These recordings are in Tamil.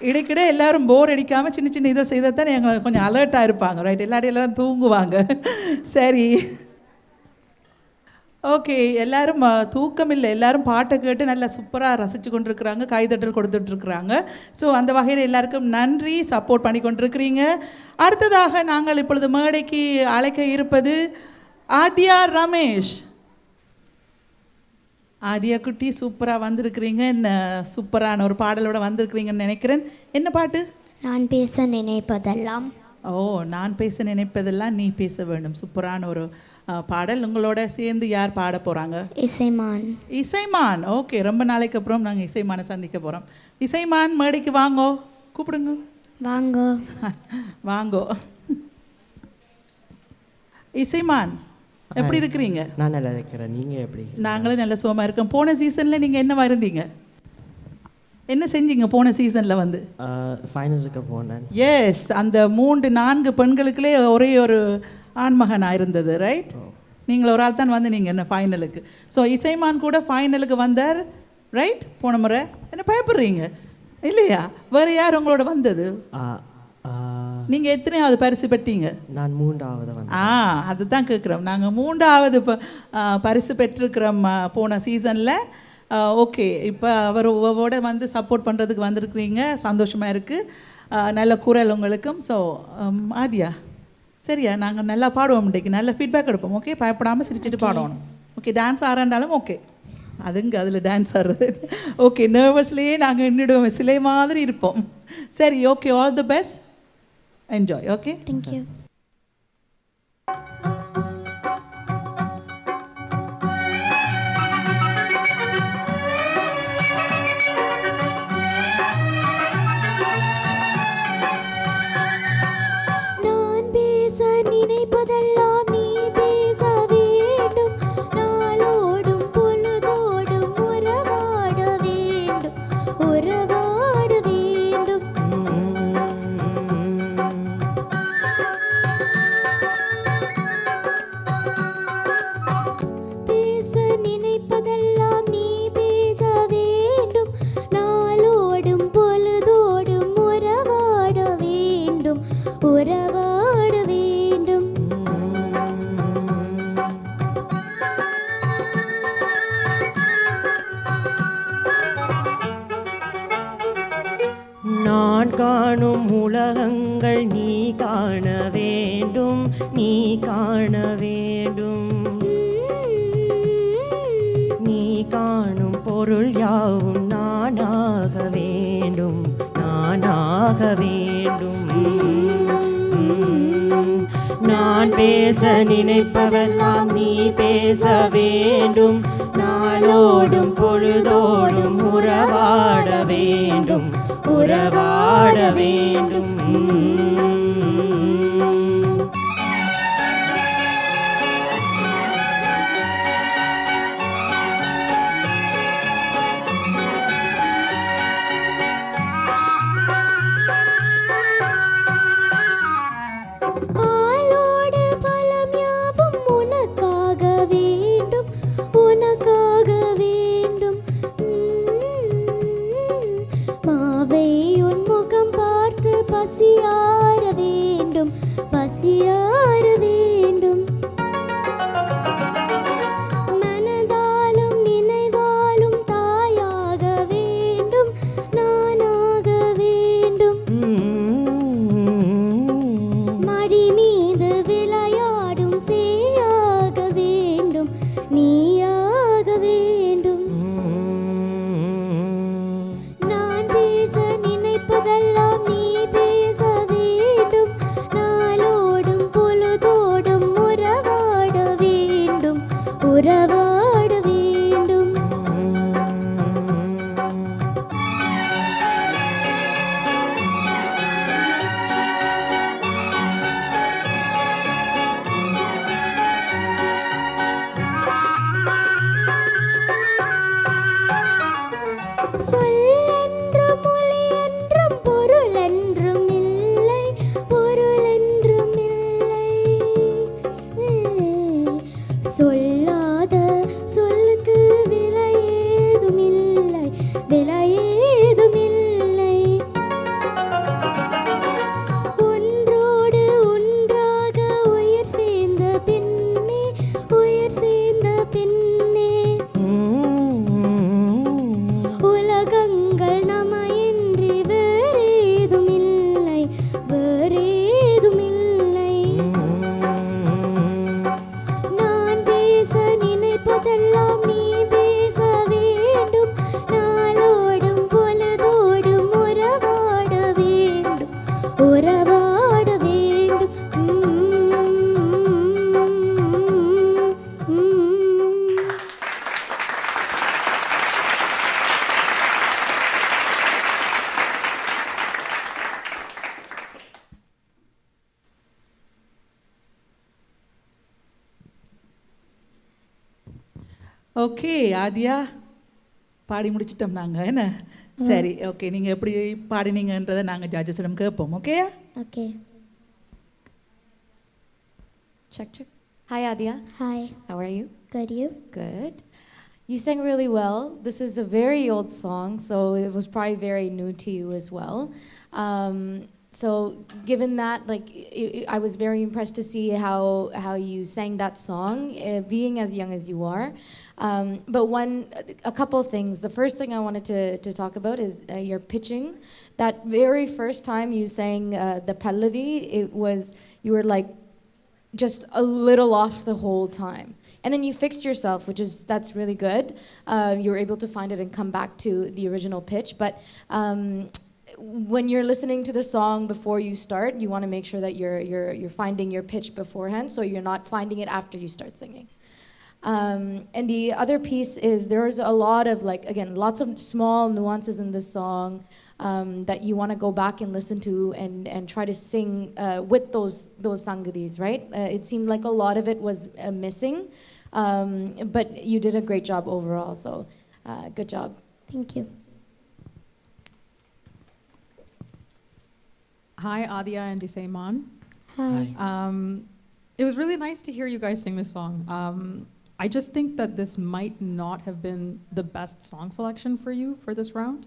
இடைக்கிടെ எல்லாரும் போர் அடிக்காமல் சின்ன சின்ன இதை செய்தால் தான் எங்களை கொஞ்சம் அலர்ட்டாக இருப்பாங்க. ரைட், எல்லாரும் தூங்குவாங்க. சரி, ஓகே. எல்லாரும் தூக்கம் இல்லை, எல்லாரும் பாட்டை கேட்டு நல்லா சூப்பராக ரசித்து கொண்டிருக்கிறாங்க, கைதட்டல் கொடுத்துட்ருக்குறாங்க. ஸோ அந்த வகையில் எல்லாருக்கும் நன்றி, சப்போர்ட் பண்ணி கொண்டிருக்கிறீங்க. அடுத்ததாக நாங்கள் இப்பொழுது மேடைக்கு அழைக்க இருப்பது ஆத்யா ரமேஷ். ஆதியா குட்டி, சூப்பராக வந்திருக்கிறீங்க. என்ன சூப்பரான ஒரு பாடலோட வந்திருக்கிறீங்கன்னு நினைக்கிறேன். என்ன பாட்டு? நான் பேச நினைப்பதெல்லாம். ஓ, நான் பேச நினைப்பதெல்லாம் நீ பேச வேண்டும். சூப்பரான ஒரு பாடல். உங்களோட சேர்ந்து யார் பாட போகிறாங்க? இசைமான். இசைமான், ஓகே. ரொம்ப நாளைக்கு அப்புறம் நாங்கள் இசைமானை சந்திக்க போகிறோம். இசைமான், மேடைக்கு வாங்கோ, கூப்பிடுங்க. வாங்கோ வாங்கோ. இசைமான், எப்படி இருக்கிறீங்க? நான் நல்லா இருக்கிறேன். நீங்கள் எப்படி? நாங்களும் நல்ல சுகமாக இருக்கோம். போன சீசனில் நீங்கள் என்னவா இருந்தீங்க? என்ன செஞ்சீங்க போன சீசனில் வந்து? ஃபைனல்ஸுக்கு போனேன். எஸ், அந்த 3-4 பெண்களுக்குள்ளே ஒரே ஒரு ஆண்மகனாக இருந்தது. ரைட், நீங்கள் ஒரு ஆள் தான் வந்து நீங்கள் என்ன ஃபைனலுக்கு. ஸோ இசைமான் கூட ஃபைனலுக்கு வந்தார். ரைட், போன முறை. என்ன பயப்படுறீங்க இல்லையா? வேறு யார் உங்களோட வந்தது? நீங்கள் எத்தனையாவது பரிசு பெற்றீங்க? நான் 3வது வந்து. அதுதான் கேட்குறோம். நாங்கள் 3வது பரிசு பெற்றிருக்கிறோம் போன சீசனில். ஓகே, இப்போ அவரோட வந்து சப்போர்ட் பண்ணுறதுக்கு வந்திருக்கிறீங்க, சந்தோஷமாக இருக்குது. நல்ல குரல் உங்களுக்கும். ஸோ ஆதியா, சரியா? நாங்கள் நல்லா பாடுவோம், இன்றைக்கு நல்ல ஃபீட்பேக் எடுப்போம். ஓகே, பயப்படாமல் சிரிச்சிட்டு பாடணும். ஓகே, டான்ஸ் ஆடுறாண்டாலும் ஓகே, அதுங்க அதில் டான்ஸ் ஆடுறது ஓகே. நர்வஸ்லேயே நாங்கள் இன்னிடுவோம், சிலை மாதிரி இருப்போம். சரி, okay, all the best, enjoy. Okay, thank you. நினைப்பதெல்லாம் நீ பேச வேண்டும், நாளோடும் பொழுதோடும் உறவாட வேண்டும், உறவாட வேண்டும். பேச நினைப்பதெல்லாம் நீ பேச வேண்டும், நாளோடும் பொழுதோடும் உறவாட வேண்டும், உறவாட வேண்டும். நான் காணும் உலகங்கள் நீ காண வேண்டும், நீ காண வேண்டும். நீ காணும் பொருள் யாவும் நானாக வேண்டும், நானாக வேண்டும். நான் பேச நினைப்பதெல்லாம் நீ பேச வேண்டும், நாளோடும் பொழுதோடும் உறவாட வேண்டும், உறவாட வேண்டும். ஆளோடு பலம் யாவும் உனக்காக வேண்டும், உனக்காக வேண்டும். மாவை உன் முகம் பார்த்து பசியார வேண்டும், பசியார வேண்டும். மனதாலும் நினைவாலும் தாயாக வேண்டும், நானாக வேண்டும். மடி மீது விளையாடும் சேயாக வேண்டும், நீயாக வேண்டும். நான் பேச நினைப்பதெல்லாம் நீ பேச வேண்டும், நாளோடும் பொழுதோடும் உறவாட வேண்டும், உறவாட வேண்டும். சொல்லென்றும் மொழி என்றும் பொருள் என்றும் இல்லை, பொருள் என்றும் இல்லை. சொல்லாத சொல்லுக்கு விலை ஏதும் இல்லை, விலை ஏதும் இல்லை. ஓகே ஆதியா பாடி முடிச்சிட்டோம் நாங்கள் என்ன சரி ஓகே நீங்கள் எப்படி பாடினீங்கன்றதை நாங்கள் ஜட்ஜஸிடம் கேட்போம் ஓகேயா okay. Check. Hi, Adia. Hi. How are you? Good, you? Good. You sang really well. This is a very old song, so it was probably very new to you as well. So, given that, like, I was very impressed to see how you sang that song, being as young as you are. But a couple of things. The first thing I wanted to talk about is your pitching. That very first time you sang the Pallavi, you were like just a little off the whole time. And then you fixed yourself, that's really good. You were able to find it and come back to the original pitch. But when you're listening to the song before you start, you want to make sure that you're finding your pitch beforehand, so you're not finding it after you start singing. And the other piece is there's a lot of lots of small nuances in this song that you want to go back and listen to and try to sing with those sangadis, right? It seemed like a lot of it was missing, but you did a great job overall. So, good job. Thank you. Hi, Adia and Disayman. Hi. It was really nice to hear you guys sing this song. I just think that this might not have been the best song selection for you for this round.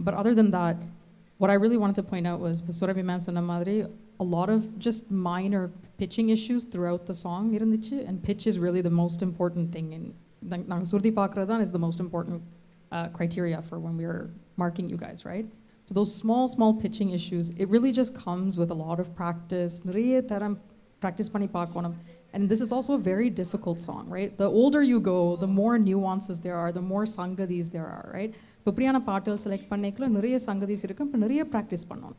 But other than that, what I really wanted to point out was, Surabhi ma'am sonna madri, a lot of just minor pitching issues throughout the song irundichu, and pitch is really the most important thing. And Surdi Pakradan is the most important criteria for when we are marking you guys, right? So those small pitching issues, it really just comes with a lot of practice. Nariya taram practice pani paakonam. And this is also a very difficult song, right? The older you go, the more nuances there are, the more sangadis there are, right? இப்போ இப்படியான பாட்டுகள் செலக்ட் பண்ணிக்கல நிறைய சங்கதிஸ் இருக்கும். இப்போ நிறைய ப்ராக்டிஸ் பண்ணணும்.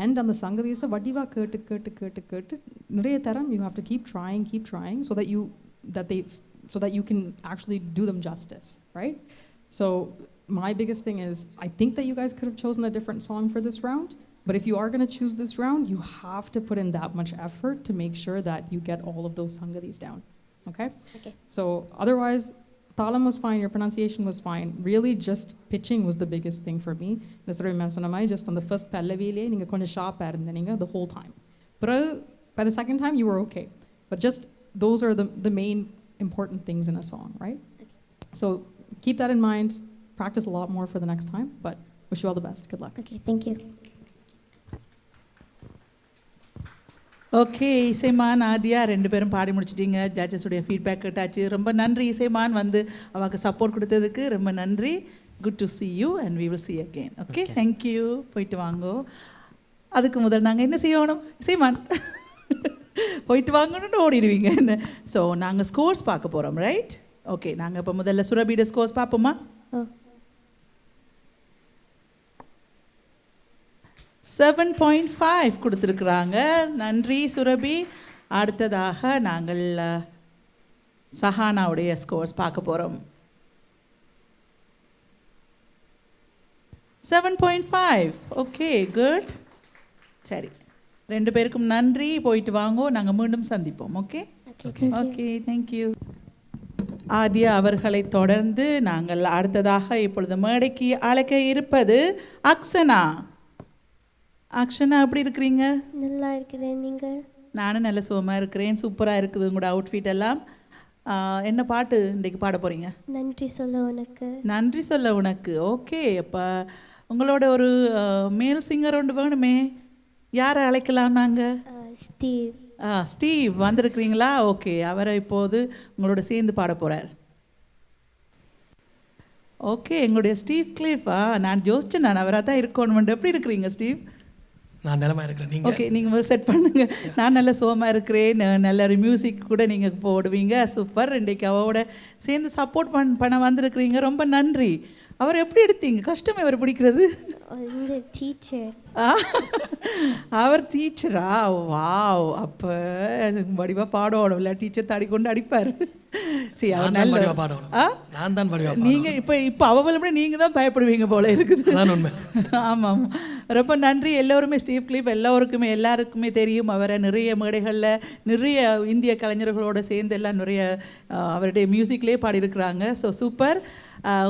அண்ட் அந்த சங்கதிஸை வடிவாக கேட்டு நிறைய தரம் you have to keep drawing so that you can actually do them justice, right? So my biggest thing is, I think that you guys could have chosen a different song for this round, but if you are going to choose this round, you have to put in that much effort to make sure that you get all of those sangadis down, okay? Okay. So otherwise, Talam was fine, your pronunciation was fine. Really, just pitching was the biggest thing for me. Just on the first pallavile, you were sharp the whole time. But by the second time, you were okay. But just those are the main important things in a song, right? Okay. So keep that in mind. Practice a lot more for the next time, but wish you all the best. Good luck. Okay, thank you. Okay இசைமான் ஆதியா ரெண்டு பேரும் பாடி முடிச்சிட்டிங்க. ஜட்ஜஸுடைய ஃபீட்பேக் கேட்டாச்சு. ரொம்ப நன்றி இசைமான் வந்து அவருக்கு சப்போர்ட் கொடுத்ததுக்கு ரொம்ப நன்றி. Good to see you and we will see you again. Okay thank you. போயிட்டு வாங்கோ. அதுக்கு முதல் நாங்கள் என்ன செய்யணும் இசைமான்? போயிட்டு வாங்கணும்னு ஓடிடுவீங்க என்ன. ஸோ நாங்கள் ஸ்கோர்ஸ் பார்க்க போகிறோம், ரைட்? ஓகே, நாங்கள் இப்போ முதல்ல சுரபியோட ஸ்கோர்ஸ் பார்ப்போமா? 7.5 கொடுத்துருக்குறாங்க. நன்றி சுரபி. அடுத்ததாக நாங்கள் சஹானாவுடைய ஸ்கோர்ஸ் பார்க்க போகிறோம். 7.5. Okay, good. சரி, ரெண்டு பேருக்கும் நன்றி. போயிட்டு வாங்கோ. நாங்கள் மீண்டும் சந்திப்போம். Okay okay, thank you. ஆதியா அவர்களை தொடர்ந்து நாங்கள் அடுத்ததாக இப்பொழுது மேடைக்கு அழைக்க இருப்பது அக்ஷனா. அக்ஷனா, எப்படி இருக்கிறீங்க? நல்லா இருக்கிறேன். நீங்கள்? நானும் நல்ல சுகமாக இருக்கிறேன். சூப்பராக இருக்குது உங்களோட அவுட்ஃபிட் எல்லாம். என்ன பாட்டு இன்றைக்கு பாட போகிறீங்க? நன்றி சொல்ல உனக்கு. நன்றி சொல்ல உனக்கு. ஓகே, அப்போ உங்களோட ஒரு மேல் சிங்கர் ஒன்று வேணுமே. யாரை அழைக்கலாம் நாங்கள்? ஸ்டீவ். ஸ்டீவ் வந்திருக்கிறீங்களா? ஓகே, அவரை இப்போது உங்களோட சேர்ந்து பாட போகிறார். ஓகே, எங்களுடைய ஸ்டீவ் கிளிஃபா. நான் யோசிச்சேன், நான் அவராக தான் இருக்கணுமெண்டு. எப்படி இருக்கிறீங்க ஸ்டீவ்? நான் நிலமா இருக்கிறேன். ஓகே, நீங்கள் முதல் செட் பண்ணுங்க. நான் நல்ல சோமாக இருக்கிறேன். நல்ல ஒரு மியூசிக் கூட நீங்கள் போடுவீங்க. சூப்பர். இன்றைக்கு அவரோட சேர்ந்து சப்போர்ட் பண்ண வந்திருக்கிறீங்க. ரொம்ப நன்றி. அவர் எப்படி எடுத்தீங்க? கஷ்டமே அவர் பிடிக்கிறது. டீச்சர். அவர் டீச்சரா? வாவ். அப்போ வடிவாக பாடணும். இல்லை டீச்சர் தாடி கொண்டு அடிப்பார். சரி, அவர் நல்ல நான் தான் நீங்கள் இப்போ அவங்கள விட நீங்கள் தான் பயப்படுவீங்க போல இருக்குது. உண்மை. ஆமாம். ரொம்ப நன்றி. எல்லோருமே ஸ்டீவ் கிளிப் எல்லாருக்குமே தெரியும். அவரை நிறைய மேடைகளில் நிறைய இந்திய கலைஞர்களோடு சேர்ந்து எல்லாம் நிறைய அவருடைய மியூசிக்லேயே பாடியிருக்கிறாங்க. So super.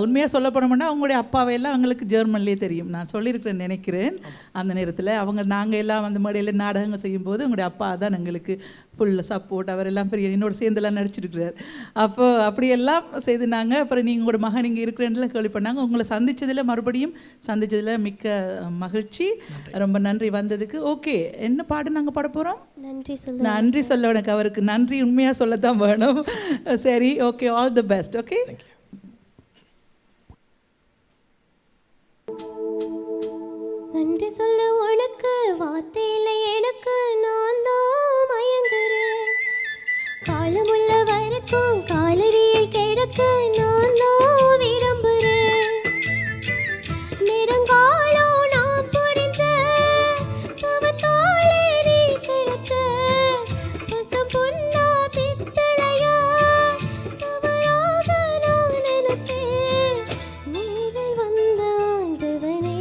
உண்மையாக சொல்ல போனோம்னா அவங்களுடைய அப்பாவையெல்லாம் அவங்களுக்கு ஜெர்மன்லேயே தெரியும். நான் சொல்லியிருக்கிறேன்னு நினைக்கிறேன். அந்த நேரத்தில் நாங்கள் எல்லாம் அந்த மேடையில் நாடகங்கள் செய்யும்போது உங்களுடைய அப்பா தான் எங்களுக்கு ஃபுல் சப்போர்ட். அவரெல்லாம் பெரிய என்னோட சேர்ந்தெல்லாம் நடிச்சிருக்கிறார். அப்போ அப்படியெல்லாம் செய்து நாங்கள் அப்புறம் நீங்கள் உங்களோட மகன் இங்கே இருக்கிறேன்லாம் கேள்வி பண்ணாங்க. உங்களை மறுபடியும் சந்தித்ததில் மிக்க மகிழ்ச்சி. ரொம்ப நன்றி வந்ததுக்கு. ஓகே, என்ன பாடு நாங்கள் பாட போகிறோம்? நன்றி சொல்ல உனக்கு. அவருக்கு நன்றி உண்மையாக சொல்லத்தான் வேணும். சரி, okay, all the best. Okay, நன்றி சொல்ல உனக்கு வார்த்தை இல்லை எனக்கு, நான் தான் மயங்குறேன். காலமுள்ள வரைக்கும் காலடியில் கிடக்க நான் தான் விரும்புகிறேன். நெடுங்காலம் நான் புரிஞ்ச தவத்தாலே நீ கிடைச்ச பசம் பொன்னா பித்தளையா தவறாக நான் நினைச்சேன். நீகள் வந்த ஆண்டவனே,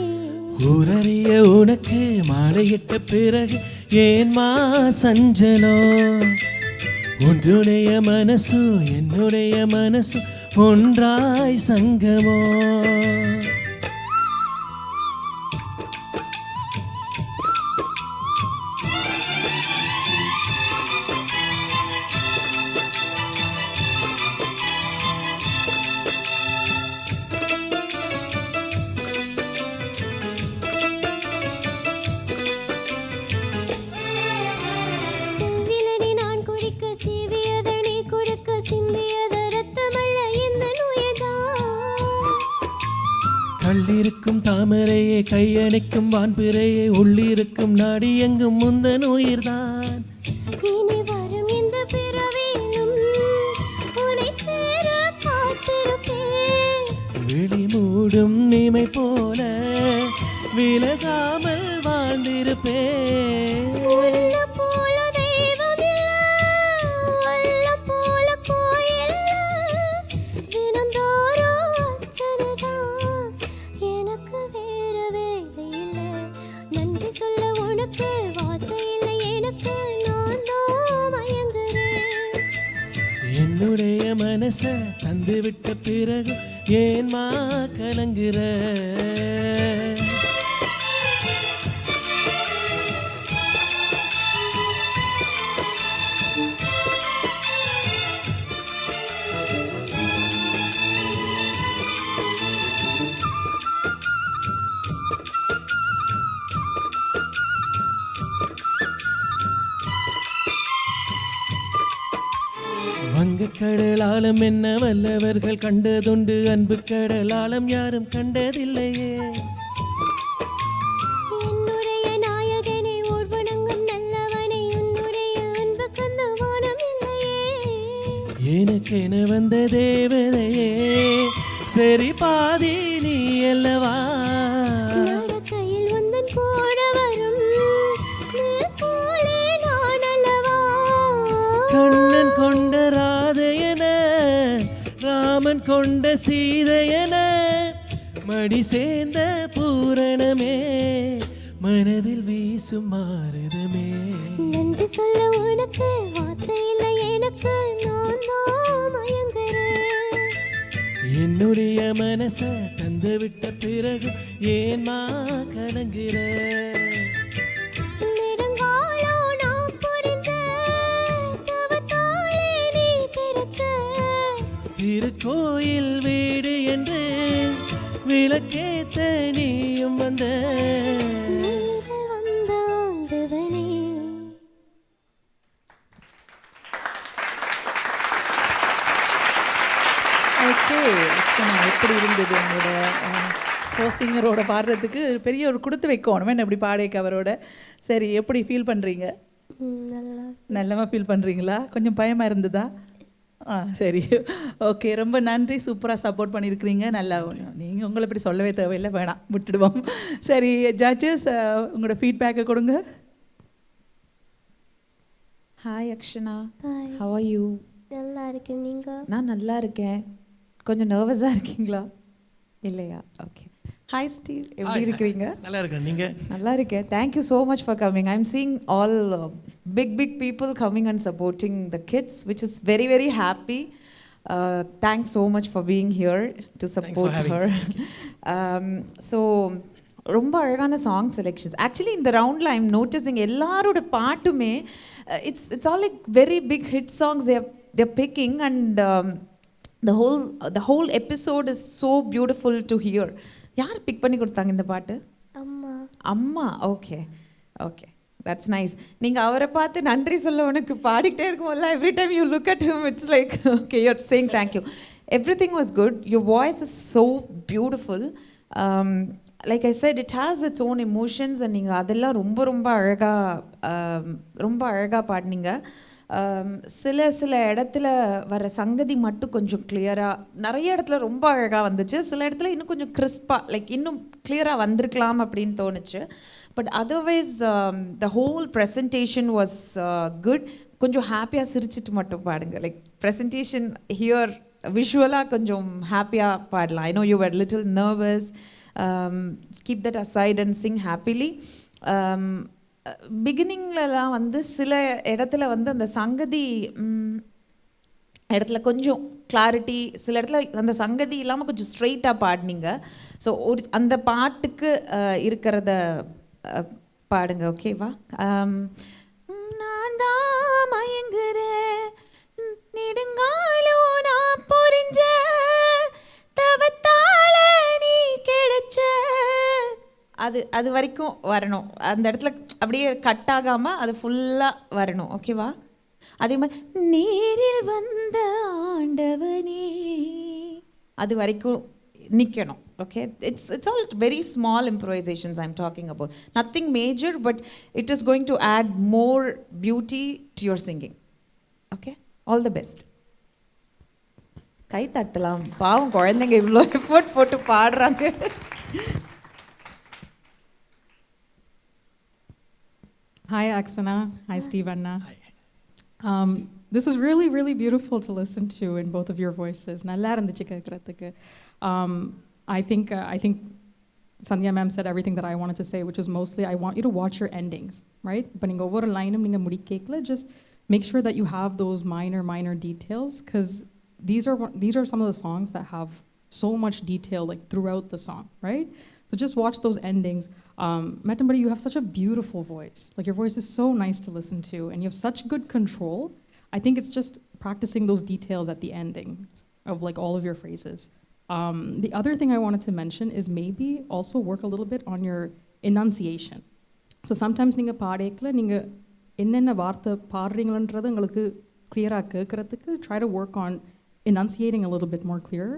ஊரறிய உனக்கு மாலையிட்ட பிறகு ஏன்மா சஞ்சலோ? உன்னுடைய மனசு என்னுடைய மனசு ஒன்றாய் சங்கமோ? செவ்விலனை நான் குடிக்க சீவியதை நீ கொடுக்க சிந்தியது ரத்தமல்ல இந்த நுயர்தான். கள்ளிருக்கும் தாமரையே கையணைக்கும் வான்பிறையே உள்ளிருக்கும் நாடி எங்கும் முந்தன் உயிர்தான். இனி வரும் இந்த பிறவியிலும் உன்னை சேர காத்திருப்பேன். விழி மூடும் நீமை போல விலகாமல் வாழ்ந்திருப்பேன். உன்னை போல தெய்வம் இல்ல, உள்ளம் போல கோயில் தினந்தோறும் அர்ச்சனைதான். எனக்கு வேற வேலை இல்லை. நன்றி சொல்ல உனக்கு வார்த்தை இல்லை எனக்கு, நான் தான் மயங்குறேன். என்னுடைய மனச தந்து விட்ட பிறகு ஏன்மா கலங்குற? வங்கக்கடலாலம் என்ன வல்லவர்கள் கண்டதுண்டு, அன்பு கடலாலம் யாரும் கண்டதில்லையே. என்னுடைய நாயகனே ஓர் வணங்கும் நல்லவனே, உன்னுடைய அன்பு கந்த வானம் இல்லையே. எனக்கென வந்த தேவதையே சரி பாதி நீ அல்லவா? நடக்கையில் உந்தன் கூட வரும் நிழல் போலே நான் அல்லவா? கண்ணன் கொண்ட ராதையன ராமன் கொண்ட சீதையன மடி சேர்ந்த பூரணமே மனதில் வீசும் மாறுதமே. நன்றி சொல்ல உனக்கு வார்த்தை இல்லை எனக்கு, நான் தான் மயங்குறேன். என்னுடைய மனச தந்து விட்ட பிறகு ஏன்மா கலங்குற? நெடுங்காலம் நான் புரிஞ்ச தவத்தாலே நீ கிடைச்ச திருக்கோயில் வீடு என்று விளக்கேத்த நீயும் வந்த. நீங்கள் வந்த ஆண்டவனே. ஓகே, எப்படி இருந்தது உங்களோட சிங்கரோட பாடுறதுக்கு? பெரிய ஒரு கொடுத்து வைக்கணும் என்ன இப்படி பாடேக்க அவரோட. சரி, எப்படி ஃபீல் பண்ணுறீங்க? நல்லா நல்லமா ஃபீல் பண்ணுறீங்களா? கொஞ்சம் பயமாக இருந்ததா? சரி, ஓகே, ரொம்ப நன்றி. சூப்பராக சப்போர்ட் பண்ணியிருக்கிறீங்க. நல்லா, நீங்கள் உங்களை இப்படி சொல்லவே தேவையில்லை, வேணாம், விட்டுடுவோம். சரி, ஜட்ஜஸ் உங்களோட ஃபீட்பேக்கை கொடுங்க. Hi Akshana, Hi. how are you? நல்லா இருக்கேன். நீங்கள்? நான் நல்லா இருக்கேன். கொஞ்சம் நர்வஸாக இருக்கீங்களா? இல்லையா? ஓகே. ஹாய் ஸ்டீவ், எப்படி இருக்கிறீங்க? நல்லா இருக்கேன். நீங்கள்? நல்லா இருக்கேன். Thank you so much for coming. I'm seeing all big people coming and supporting the kids, which is very, very happy. Thanks so much for being here to support her. So ரொம்ப அழகான சாங் செலெக்ஷன்ஸ். ஆக்சுவலி இந்த ரவுண்டில் ஐம் நோட்டிஸிங் எல்லாரோட பாட்டுமே it's all like very big hit songs they're picking and the whole episode is so beautiful to hear. யார் பிக் பண்ணி கொடுத்தாங்க இந்த பாட்டு? அம்மா. Okay, that's nice. நீங்கள் அவரை பார்த்து நன்றி சொல்ல உனக்கு பாடிக்கிட்டே இருக்கும்போது every time you look at him it's like okay you are saying thank you. Everything was good. Your voice is so beautiful. Like I said it has its own emotions and நீங்கள் அதெல்லாம் ரொம்ப அழகாக பாடினீங்க. சில இடத்துல வர சங்கதி மட்டும் கொஞ்சம் கிளியராக, நிறைய இடத்துல ரொம்ப அழகாக வந்துச்சு, சில இடத்துல இன்னும் கொஞ்சம் கிறிஸ்பாக லைக் இன்னும் கிளியராக வந்திருக்கலாம் அப்படின்னு தோணுச்சு. But otherwise the whole presentation was good. கொஞ்சம் ஹாப்பியாக சிரிச்சிட்டு மட்டும் பாடுங்க. லைக் ப்ரெசன்டேஷன் ஹியர் விஷுவலாக கொஞ்சம் ஹாப்பியாக பாடலாம். I know you were little nervous. Keep that aside and sing happily. பிகினிங்லலாம் வந்து சில இடத்துல வந்து அந்த சங்கதி இடத்துல கொஞ்சம் கிளாரிட்டி, சில இடத்துல அந்த சங்கதி இல்லாமல் கொஞ்சம் ஸ்ட்ரெயிட்டாக பாடினீங்க. ஸோ ஒரு அந்த பாட்டுக்கு இருக்கிறத பாடுங்க, ஓகேவா? நான் தான் மயங்குறேன் நெடுங்காலோ நான் பொறிஞ்ச தவத்தால நீ கிடைச்ச, அது வரைக்கும் வரணும். அந்த இடத்துல அப்படியே கட் ஆகாமல் அது ஃபுல்லாக வரணும், ஓகேவா? அதே மாதிரி நேரில் வந்த ஆண்டவனே அது வரைக்கும் நிற்கணும், okay? It's all very small improvisations I'm talking about. Nothing major, but it is going to add more beauty to your singing. Okay? All the best. கை தட்டலாம், பாவம் குழந்தைங்க இவ்வளோ எஃபோர்ட் போட்டு பாடுறாங்க. Hi, Aksana. Hi, Steve Anna. This was really, really beautiful to listen to in both of your voices. I think Sandhya ma'am said everything that I wanted to say, which was mostly I want you to watch your endings, right? But ninga over line ninga mudikekla, just make sure that you have those minor details, because these are some of the songs that have so much detail like throughout the song, right? So just watch those endings. Metambadi, you have such a beautiful voice. Like your voice is so nice to listen to, and you have such good control. I think it's just practicing those details at the endings of like all of your phrases. The other thing I wanted to mention is maybe also work a little bit on your enunciation. So sometimes ninga paadekla ninga enna vaartha paadringalandradhu ungalku clear ah kekkuradhukku try to work on enunciating a little bit more clear.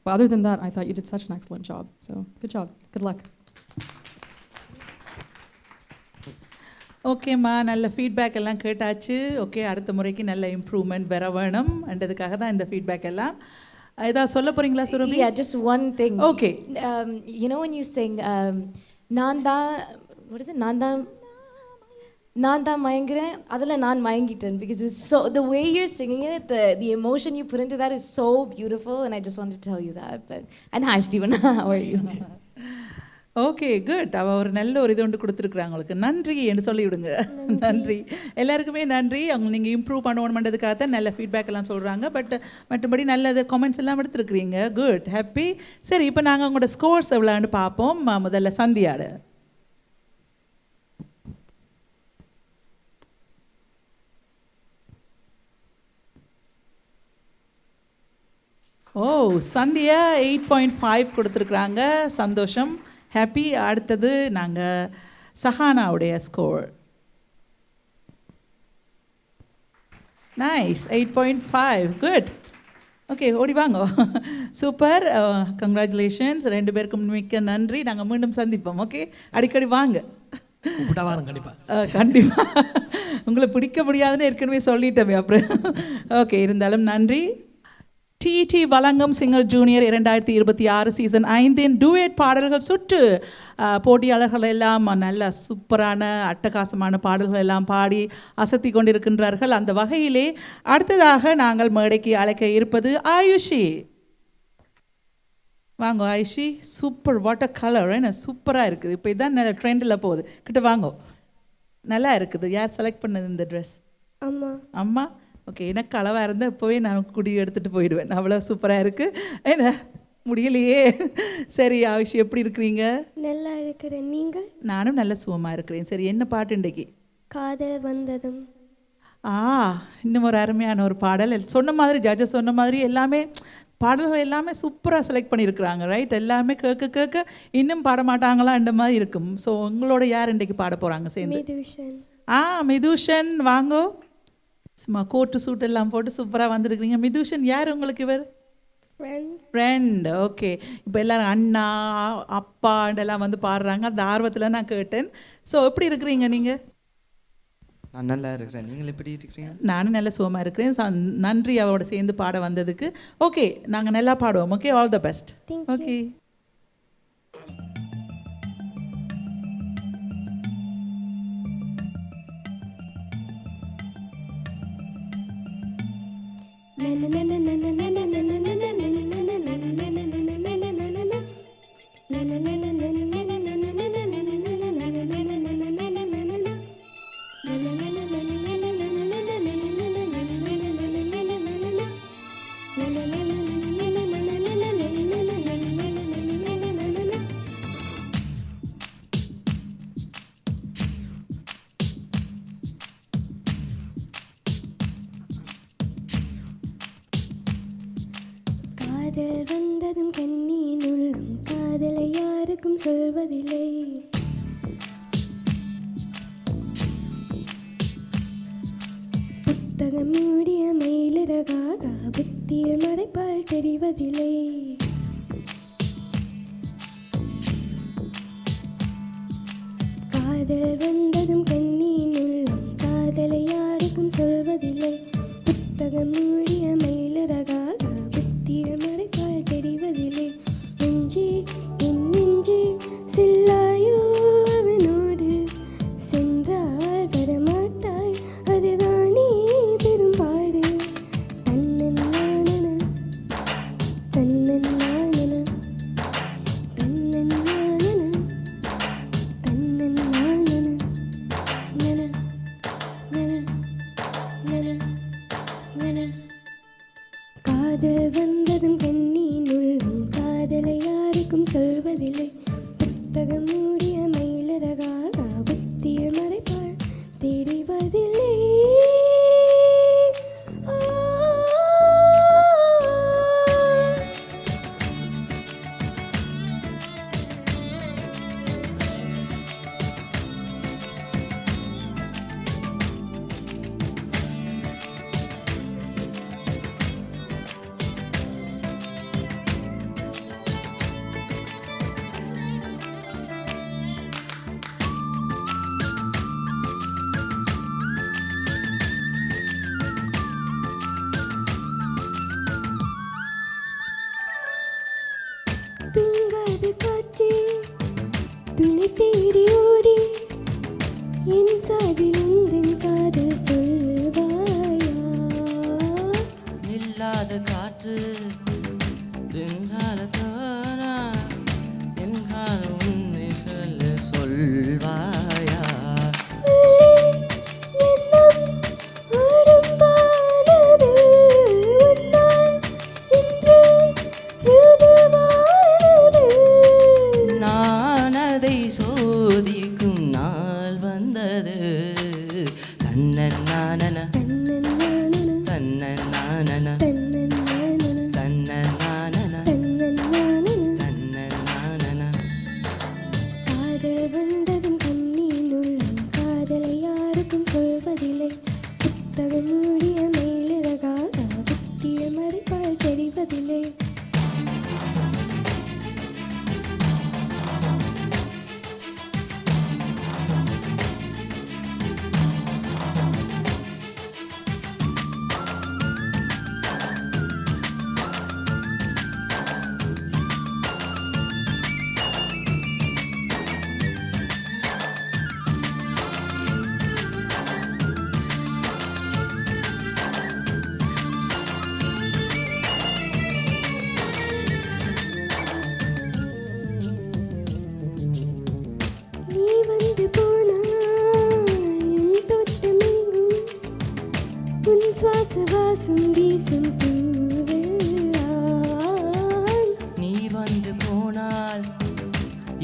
But other than that, I thought you did such an excellent job. So good job. Good luck. ஓகேம்மா, நல்ல ஃபீட்பேக் எல்லாம் கேட்டாச்சு. ஓகே, அடுத்த முறைக்கு நல்ல இம்ப்ரூவ்மெண்ட் வர வேணும் என்றதுக்காக தான் இந்த ஃபீட்பேக் எல்லாம். ஏதாவது சொல்ல போறீங்களா Surabhi? Yeah, just one thing. Okay. You know when you sing Nanda, what is it? நான் தான் மயங்குறேன், அதில் நான் மயங்கிட்டேன், because it was so, the way you're singing it, the emotion you put into that is so beautiful, and I just wanted to tell you that. And hi Stephen, how are you? Okay, good. அவள் ஒரு நல்ல ஒரு இது ஒன்று கொடுத்துருக்குறாங்க உங்களுக்கு. நன்றி என்று சொல்லிவிடுங்க. நன்றி எல்லாருக்குமே நன்றி. அவங்க நீங்கள் இம்ப்ரூவ் பண்ணணுன்றதுக்காக தான் நல்ல ஃபீட்பேக் எல்லாம் சொல்கிறாங்க. பட் மற்றபடி நல்லது கமெண்ட்ஸ் எல்லாம் எடுத்துருக்குறீங்க. Good, happy. சரி, இப்போ நாங்கள் உங்களோட ஸ்கோர்ஸ் எவ்வளோன்னு பார்ப்போம். முதல்ல சந்தியாடு. ஓ, சந்தியா 8.5 கொடுத்துருக்குறாங்க. சந்தோஷம், ஹாப்பி. அடுத்தது நாங்கள் சஹானாவுடைய ஸ்கோர். நைஸ், 8.5. குட். ஓகே, ஓடி வாங்க. Super, congratulations. 2 பேருக்கும் மிக்க நன்றி. நாங்கள் மீண்டும் சந்திப்போம். ஓகே, அடிக்கடி வாங்க. கண்டிப்பாக. உங்களை பிடிக்க முடியாதுன்னு ஏற்கனவே சொல்லிட்டோமே அப்புறம். ஓகே, இருந்தாலும் நன்றி. டிடி வழங்கும் சிங்கர் ஜூனியர் 2026 சீசன் 5 டூயட் பாடல்கள் சுற்று போட்டியாளர்கள் எல்லாம் நல்ல சூப்பரான அட்டகாசமான பாடல்கள் எல்லாம் பாடி அசத்தி கொண்டிருக்கின்றார்கள். அந்த வகையிலே அடுத்ததாக நாங்கள் மேடைக்கு அழைக்க இருப்பது ஆயுஷி. வாங்கோ ஐஷி. சூப்பர், வாட்டர் கலர் என்ன சூப்பராக இருக்குது. இப்போ இதான் நல்ல ட்ரெண்டில் போகுது. கிட்ட வாங்கோ. நல்லா இருக்குது. யார் செலக்ட் பண்ணது இந்த ட்ரெஸ்? அம்மா. அம்மா. ஓகே, எனக்கு அளவாக இருந்தால் இப்போவே நான் குடி எடுத்துகிட்டு போயிடுவேன். அவ்வளோ சூப்பராக இருக்குது. என்ன முடியலையே. சரி ஆயுஷ், எப்படி இருக்கிறீங்க? நல்லா இருக்கிறேன். நீங்கள்? நானும் நல்ல சுகமாக இருக்கிறேன். சரி, என்ன பாட்டு இன்றைக்கி? காதல் வந்ததும். இன்னும் ஒரு அருமையான ஒரு பாடல். சொன்ன மாதிரி ஜட்ஜஸ் சொன்ன மாதிரி எல்லாமே பாடல்கள் எல்லாமே சூப்பராக செலக்ட் பண்ணியிருக்கிறாங்க. ரைட், எல்லாமே கேட்க கேட்க இன்னும் பாட மாட்டாங்களான்ற மாதிரி இருக்கும். ஸோ உங்களோட யார் இன்றைக்கு பாட போகிறாங்க சேர்ந்து? மிதுஷன். மிதுஷன் வாங்கோ. சும்மா கோட்டு சூட் எல்லாம் போட்டு சூப்பராக வந்திருக்கிறீங்க. மிதுஷன் யார் உங்களுக்கு? இவர் ஃப்ரெண்ட். ஓகே, இப்போ எல்லாரும் அண்ணா அப்பாண்டெல்லாம் வந்து பாடுறாங்க. அந்த ஆர்வத்தில் நான் கேட்டேன். ஸோ எப்படி இருக்கிறீங்க நீங்கள்? நான் நல்லா இருக்கிறேன். நீங்கள் எப்படி இருக்கிறீங்க? நானும் நல்ல சுகமாக இருக்கிறேன். நன்றி அவரோட சேர்ந்து பாட வந்ததுக்கு. ஓகே, நாங்கள் நல்லா பாடுவோம். Okay, all the best. Okay. காதல் வந்ததும் கண்ணியின் உள்ளும் காதலை யாருக்கும் சொல்வதில்லை. புத்தகம் மூடிய மயிலிறகாக புத்தியில் மறைப்பால் தெரிவதில்லை. காதல் வந்ததும் கண்ணியின் உள்ளும் காதலை யாருக்கும் சொல்வதில்லை. புத்தகம் மூடிய மயிலிறகாக புத்தியில் மறைப்பால் தெரிவதில்லை. நெஞ்சி என் நெஞ்சி செல்லாயோ அவனோடு சென்றால் வரமாட்டாய், அதுதானே பெரும்பாடு. தன்னன் நானன தன்னன் நானன தன்னன் நானன தன்னன் நானன நன நன நன நன. காதல் வந்ததும் கண்ணியின் உள்ளும் காதலை யாருக்கும் சொல்வதில்லை. புத்தகம் மூடிய மயிலிறகாக புத்தியில் மறைப்பால் தெரிவதில்லை. தூங்காது காற்றே துணி தேடி ஓடி என் சார்பில் உந்தன் காதல் சொல்வாயா. இல்லாத காற்று தின்காலத்தானா என் காலம் உன்னை சொல்ல சொல்வாயா. எண்ணம் ஆடம்பானது உன்னால் இன்று ருதுவானது. நான் அதை சோதிக்கும் நாள் வந்தது. தன்னன் நானன தன்னன் நானன தன்னன் நானன தன்னன் நானன தன்னன் நானன தன்னன் நானன. தன்னன் நானன. காதல் வந்ததும் கண்ணியின் உள்ளம் காதலை யாருக்கும் சொல்வதில்லை. புத்தகம் மூடிய மயிலிறகாக புத்தியில் மறைப்பால் தெரிவதில்லை.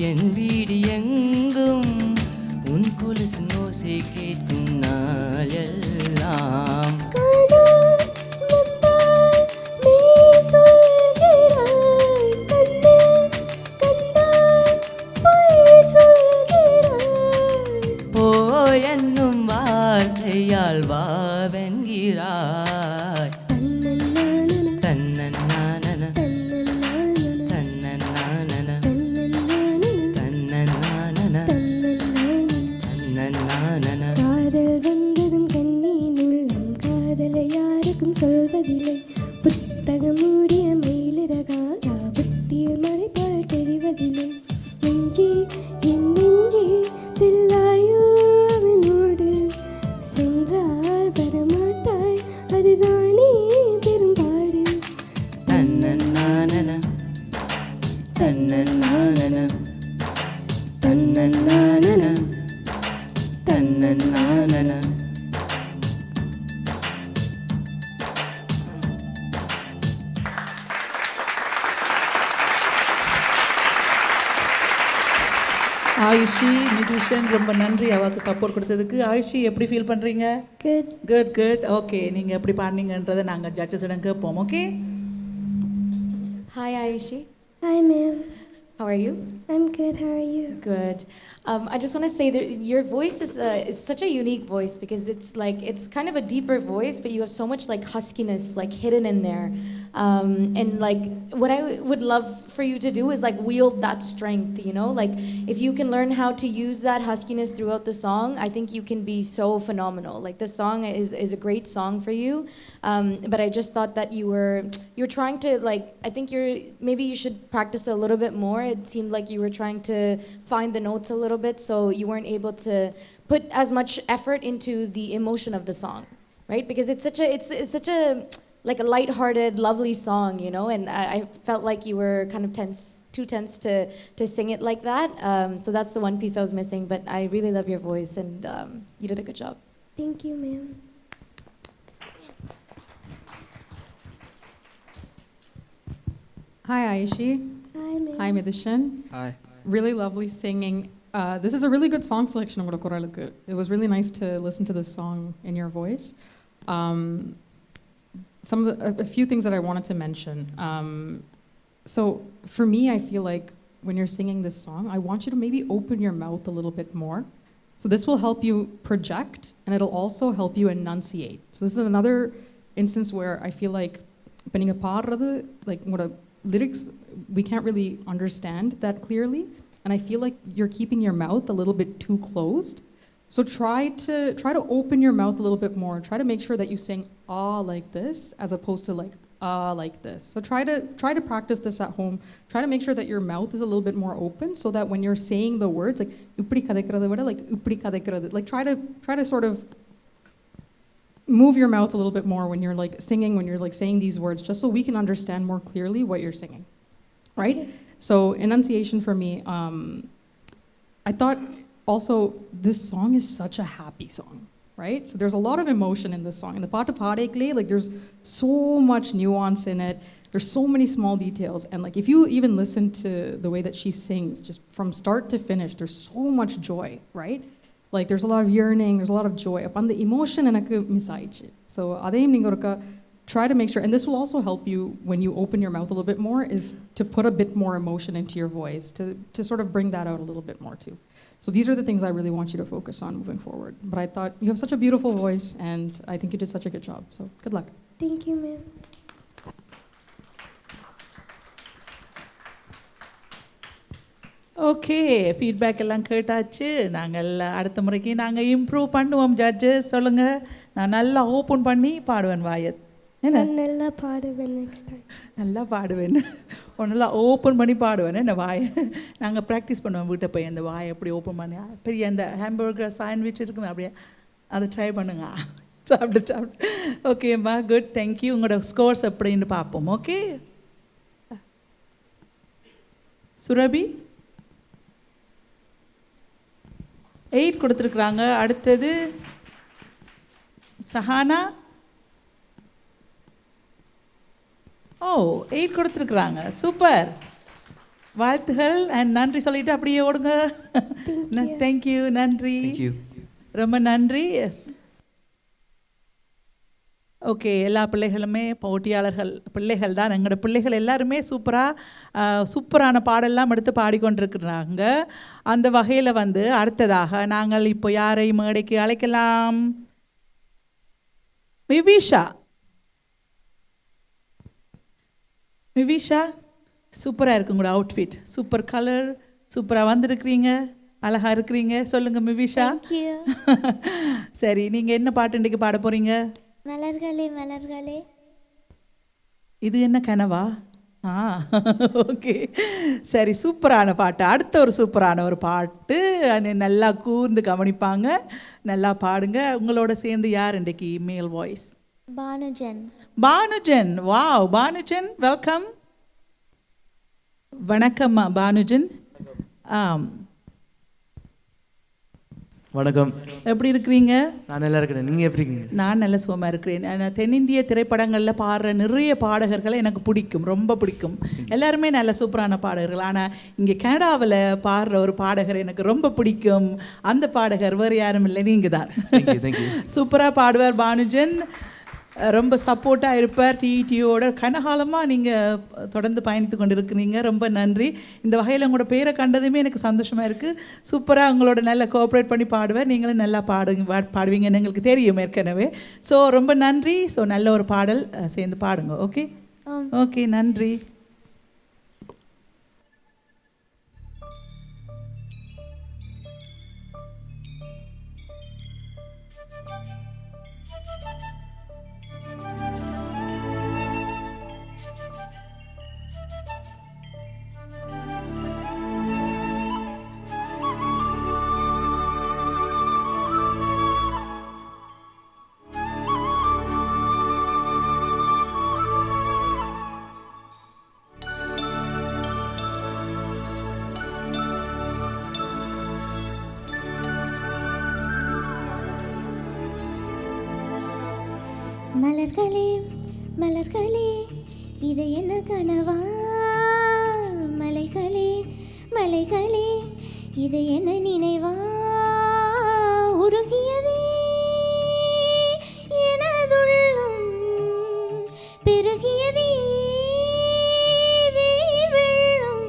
என் வீடு எங்கும் உன் கொலுசு ஓசை கேட்கும் நாள் எல்லாம் கனா முந்தாய் நீ சொல்கிறாய் கண்ணில் கண்டாய் பொய் சொல்கிறாய் போ என்னும் வார்த்தையால் வாவென்கிறாய் தன்னன்னானன தன்னன்னானன தன்னன்னானன தன்னன்னானன தன்னன்னானன காதல் வந்ததும் கண்ணின் உள்ளம் காதலை யாருக்கும் சொல்வதில்லை புத்தகம் மூடிய மயிலிறகாக புத்தியில் மறைப்பால் தெரிவதில்லை நெஞ்சி என் நெஞ்சி செல்லாயோ அவனோடு சென்றால் வரமாட்டாய் அதுதானே பெரும்பாடு தன்னன்னானன தன்னன்னானன தன்னன்னானன தன்னன்னானன ஆயுஷி மிதுஷன் ரொம்ப நன்றி அவாக்கு சப்போர்ட் கொடுத்ததுக்கு. ஆயுஷி எப்படி ஃபீல் பண்ணுறீங்க? Good good good. ஓகே, நீங்கள் எப்படி பாடினீங்கன்றதை நாங்கள் ஜட்ஜஸிடம் கேட்போம். Okay. Hi, Ayushi. Hi ma'am. How are you? I'm good. How are you? Good. I just want to say that your voice is such a unique voice because it's kind of a deeper voice, but you have so much like huskiness like hidden in there. And like what I would love for you to do is like wield that strength, you know? Like if you can learn how to use that huskiness throughout the song, I think you can be so phenomenal. Like this song is a great song for you. But I just thought that you're trying to like I think maybe you should practice a little bit more. It seemed like you were trying to find the notes a little bit, so you weren't able to put as much effort into the emotion of the song, right? Because it's such a like a light-hearted, lovely song, you know, and I felt like you were kind of too tense to sing it like that. So that's the one piece I was missing, but I really love your voice, and you did a good job. Thank you, ma'am. Hi, Ayushi. Hi, ma'am. Hi, Midishan. Hi. Really lovely singing. This is a really good song selection. It was really nice to listen to this song in your voice. A few things that I wanted to mention. So for me, I feel like when you're singing this song, I want you to maybe open your mouth a little bit more. So this will help you project, and it'll also help you enunciate. So this is another instance where I feel like like lyrics, we can't really understand that clearly, and I feel like you're keeping your mouth a little bit too closed. So try to open your mouth a little bit more. Try to make sure that you sing ah like this as opposed to like ah like this. So try to practice this at home. Try to make sure that your mouth is a little bit more open so that when you're saying the words like uppadi kadaikiradhu vida like uppadi kadaikiradhu, like try to sort of move your mouth a little bit more when you're like singing, when you're like saying these words, just so we can understand more clearly what you're singing, right? Okay. So enunciation for me, I thought also this song is such a happy song, right? So there's a lot of emotion in this song. In the paatu paadekle, like there's so much nuance in it. There's so many small details, and like if you even listen to the way that she sings, just from start to finish, there's so much joy, right? Like there's a lot of yearning, there's a lot of joy. Upon the emotion enakku miss aichu. So adeyum neenga oruka try to make sure, and this will also help you when you open your mouth a little bit more, is to put a bit more emotion into your voice, to sort of bring that out a little bit more too. So these are the things I really want you to focus on moving forward. But I thought you have such a beautiful voice, and I think you did such a good job. So good luck. Thank you, ma'am. Okay, feedback எல்லாம் கேட்டாச்சு. நாங்கள் அடுத்த முறைக்கு நாங்கள் இம்ப்ரூவ் பண்ணுவோம். ஜட்ஜஸ் சொல்லுங்கள். நான் நல்லா ஓப்பன் பண்ணி பாடுவேன் வாயை. என்ன நல்லா பாடுவேன் நெக்ஸ்ட் டைம். நல்லா பாடுவேன், நல்லா ஓப்பன் பண்ணி பாடுவேன். என்ன வாயை நாங்கள் ப்ராக்டிஸ் பண்ணுவோம் வீட்டை போய். அந்த வாயை எப்படி ஓப்பன் பண்ணி பெரிய அந்த ஹாம்பர்கர் சாண்ட்விச் இருக்குமே அப்படியே அதை ட்ரை பண்ணுங்க. சாப்பிட்டு ஓகேம்மா, குட், தேங்க்யூ. உங்களோட ஸ்கோர்ஸ் எப்படின்னு பார்ப்போம். ஓகே சுரபி 8 கொடுத்துருக்குறாங்க. அடுத்தது சஹானா. ஓ 8 கொடுத்துருக்குறாங்க, சூப்பர், வாழ்த்துகள் அண்ட் நன்றி சொல்லிட்டு அப்படியே ஓடுங்க. தேங்க்யூ, நன்றி, ரொம்ப நன்றி. Yes, okay. எல்லா பிள்ளைகளுமே போட்டியாளர்கள் பிள்ளைகள் தான். எங்களோட பிள்ளைகள் எல்லாருமே சூப்பரான பாடெல்லாம் எடுத்து பாடிக்கொண்டிருக்கிறாங்க. அந்த வகையில் அடுத்ததாக நாங்கள் இப்போ யாரை மேடைக்கு அழைக்கலாம்? மிவிஷா. மிவிஷா, சூப்பராக இருக்கு உங்களோட அவுட்ஃபிட். சூப்பர் கலர், சூப்பராக வந்திருக்கிறீங்க, அழகாக இருக்கிறீங்க. சொல்லுங்கள் மிவிஷா. சரி, நீங்கள் என்ன பாட்டு இன்றைக்கு பாட போகிறீங்க? மலர்களே மலர்களே. இது என்ன கனவா? ஓகே, சரி, சூப்பரான பாட்டு. அடுத்த ஒரு சூப்பரான ஒரு பாட்டு, நல்லா கூர்ந்து கவனிப்பாங்க, நல்லா பாடுங்க. உங்களோட சேர்ந்து யார் இன்றைக்கு மேல் voice? Banujan. Banujan, wow. Banujan, welcome. வணக்கம் பானுஜன். வணக்கம். எப்படி இருக்கிறீங்க? நான் நல்லா இருக்கிறேன். நீங்கள் எப்படி இருக்கீங்க? நான் நல்ல சுகமாக இருக்கிறேன். நான் தென்னிந்திய திரைப்படங்களில் பாடுற நிறைய பாடகர்களை எனக்கு பிடிக்கும், ரொம்ப பிடிக்கும். எல்லாருமே நல்ல சூப்பரான பாடகர்கள். ஆனால் இங்கே கனடாவில் பாடுற ஒரு பாடகர் எனக்கு ரொம்ப பிடிக்கும். அந்த பாடகர் வேறு யாரும் இல்லை, நீங்கள் தான். சூப்பராக பாடுவார் பானுஜன், ரொம்ப சப்போர்ட்டாக இருப்பார். டிஇடியோட கனகாலமாக நீங்கள் தொடர்ந்து பயணித்து கொண்டு இருக்கிறீங்க. ரொம்ப நன்றி. இந்த வகையில் உங்களோட பேரை கண்டதுமே எனக்கு சந்தோஷமாக இருக்குது. சூப்பராக உங்களோட நல்லா கோஆப்ரேட் பண்ணி பாடுவார். நீங்களும் நல்லா பாடுவீங்கன்னு எங்களுக்கு தெரியும் ஏற்கனவே. ஸோ ரொம்ப நன்றி. ஸோ நல்ல ஒரு பாடல் சேர்ந்து பாடுங்க. ஓகே, ஓகே, நன்றி. மலர்களே மலர்களே, இது என்ன கனவா? மலைகளே மலைகளே, இது என்ன நினைவா? உருகியதே எனதுள்ளம், பெருகியதே வெள்ளம்.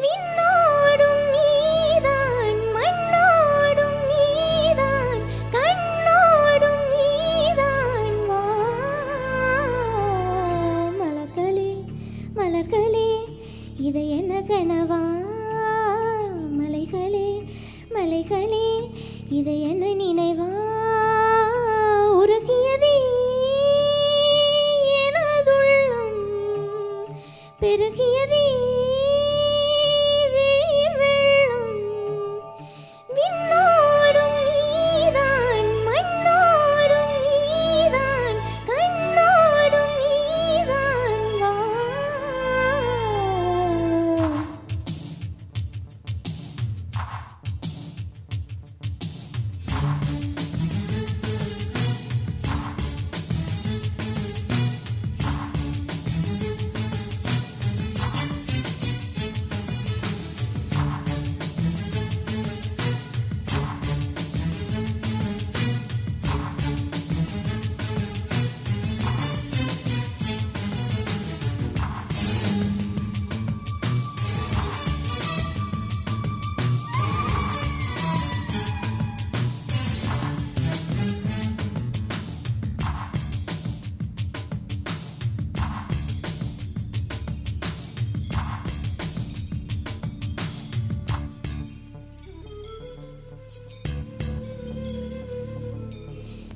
விண்ணோடும் நீதான், மண்ணோடும் நீதான், கண்ணோடும் நீதான். வா மலர்களே மலர்களே, இது என்ன கனவா? மலைகளே மலைகளே, இது என்ன நினைவா? உருகியதே எனதுள்ளம், பெருகியதே வெள்ளம். விண்ணோடும் நீதான், மண்ணோடும் நீதான், கண்ணோடும் நீதான். வா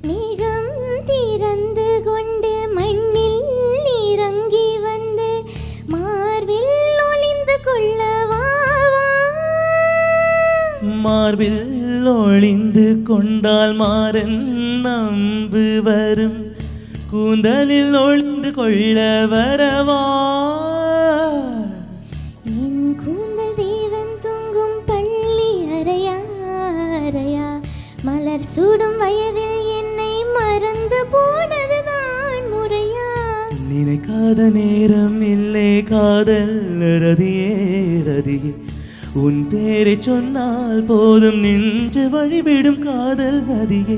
மேகம் திறந்து கொண்டு மண்ணில் இறங்கி வந்து மார்பில் ஒளிந்து கொள்ளவா? மார்பில் ஒளிந்து கொண்டால் மாறன் நம்பு வரும், கூந்தலில் ஒளிந்து கொள்ள வரவா? என் கூந்தல் தேவன் தூங்கும் பள்ளி அறையா அறையா, மலர் சூடும் வயதில் என்னை மறந்து போனதுதான் முறையா? நினைக்காத நேரம் இல்லை காதல் ரதியே ரதியே உன் பேரை சொன்னால் போதும் நின்று வழிவிடும் காதல் நதியே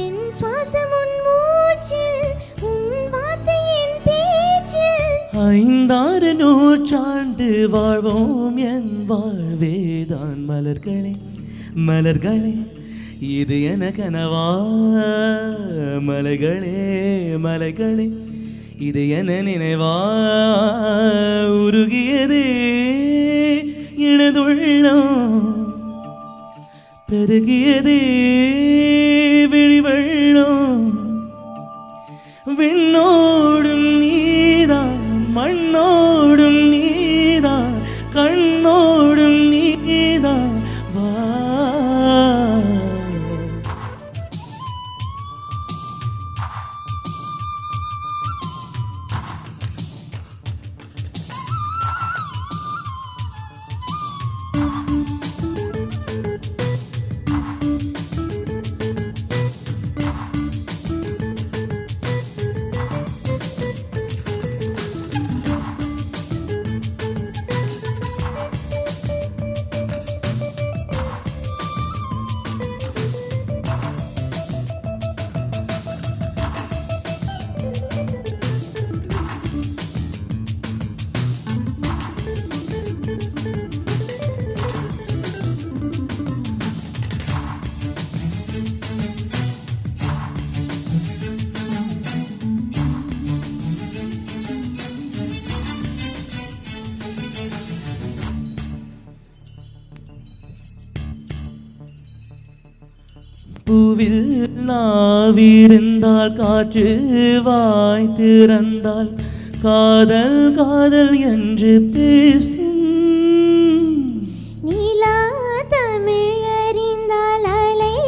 என் சுவாசம் உன் மூச்சில் உன் வார்த்தை என் பேச்சில் 5-6 நூற்றாண்டு வாழ்வோம் என் வாழ்வேதான் மலர்களே மலர்களே இது என கனவா மலைகளே மலைகளே இது என நினைவா உருகியதே எனதுள்ளம் பெருகியதே விழிவெள்ளம் விண்ணோடும் நீதான் மண்ணோடும் நீதான் கண்ணோடும் நீதான் வா பூவில் நாவிருந்தால் காற்று வாய் திறந்தால் காதல் காதல் என்று பேசும் நீலா தமிழ் அறிந்தால் அலை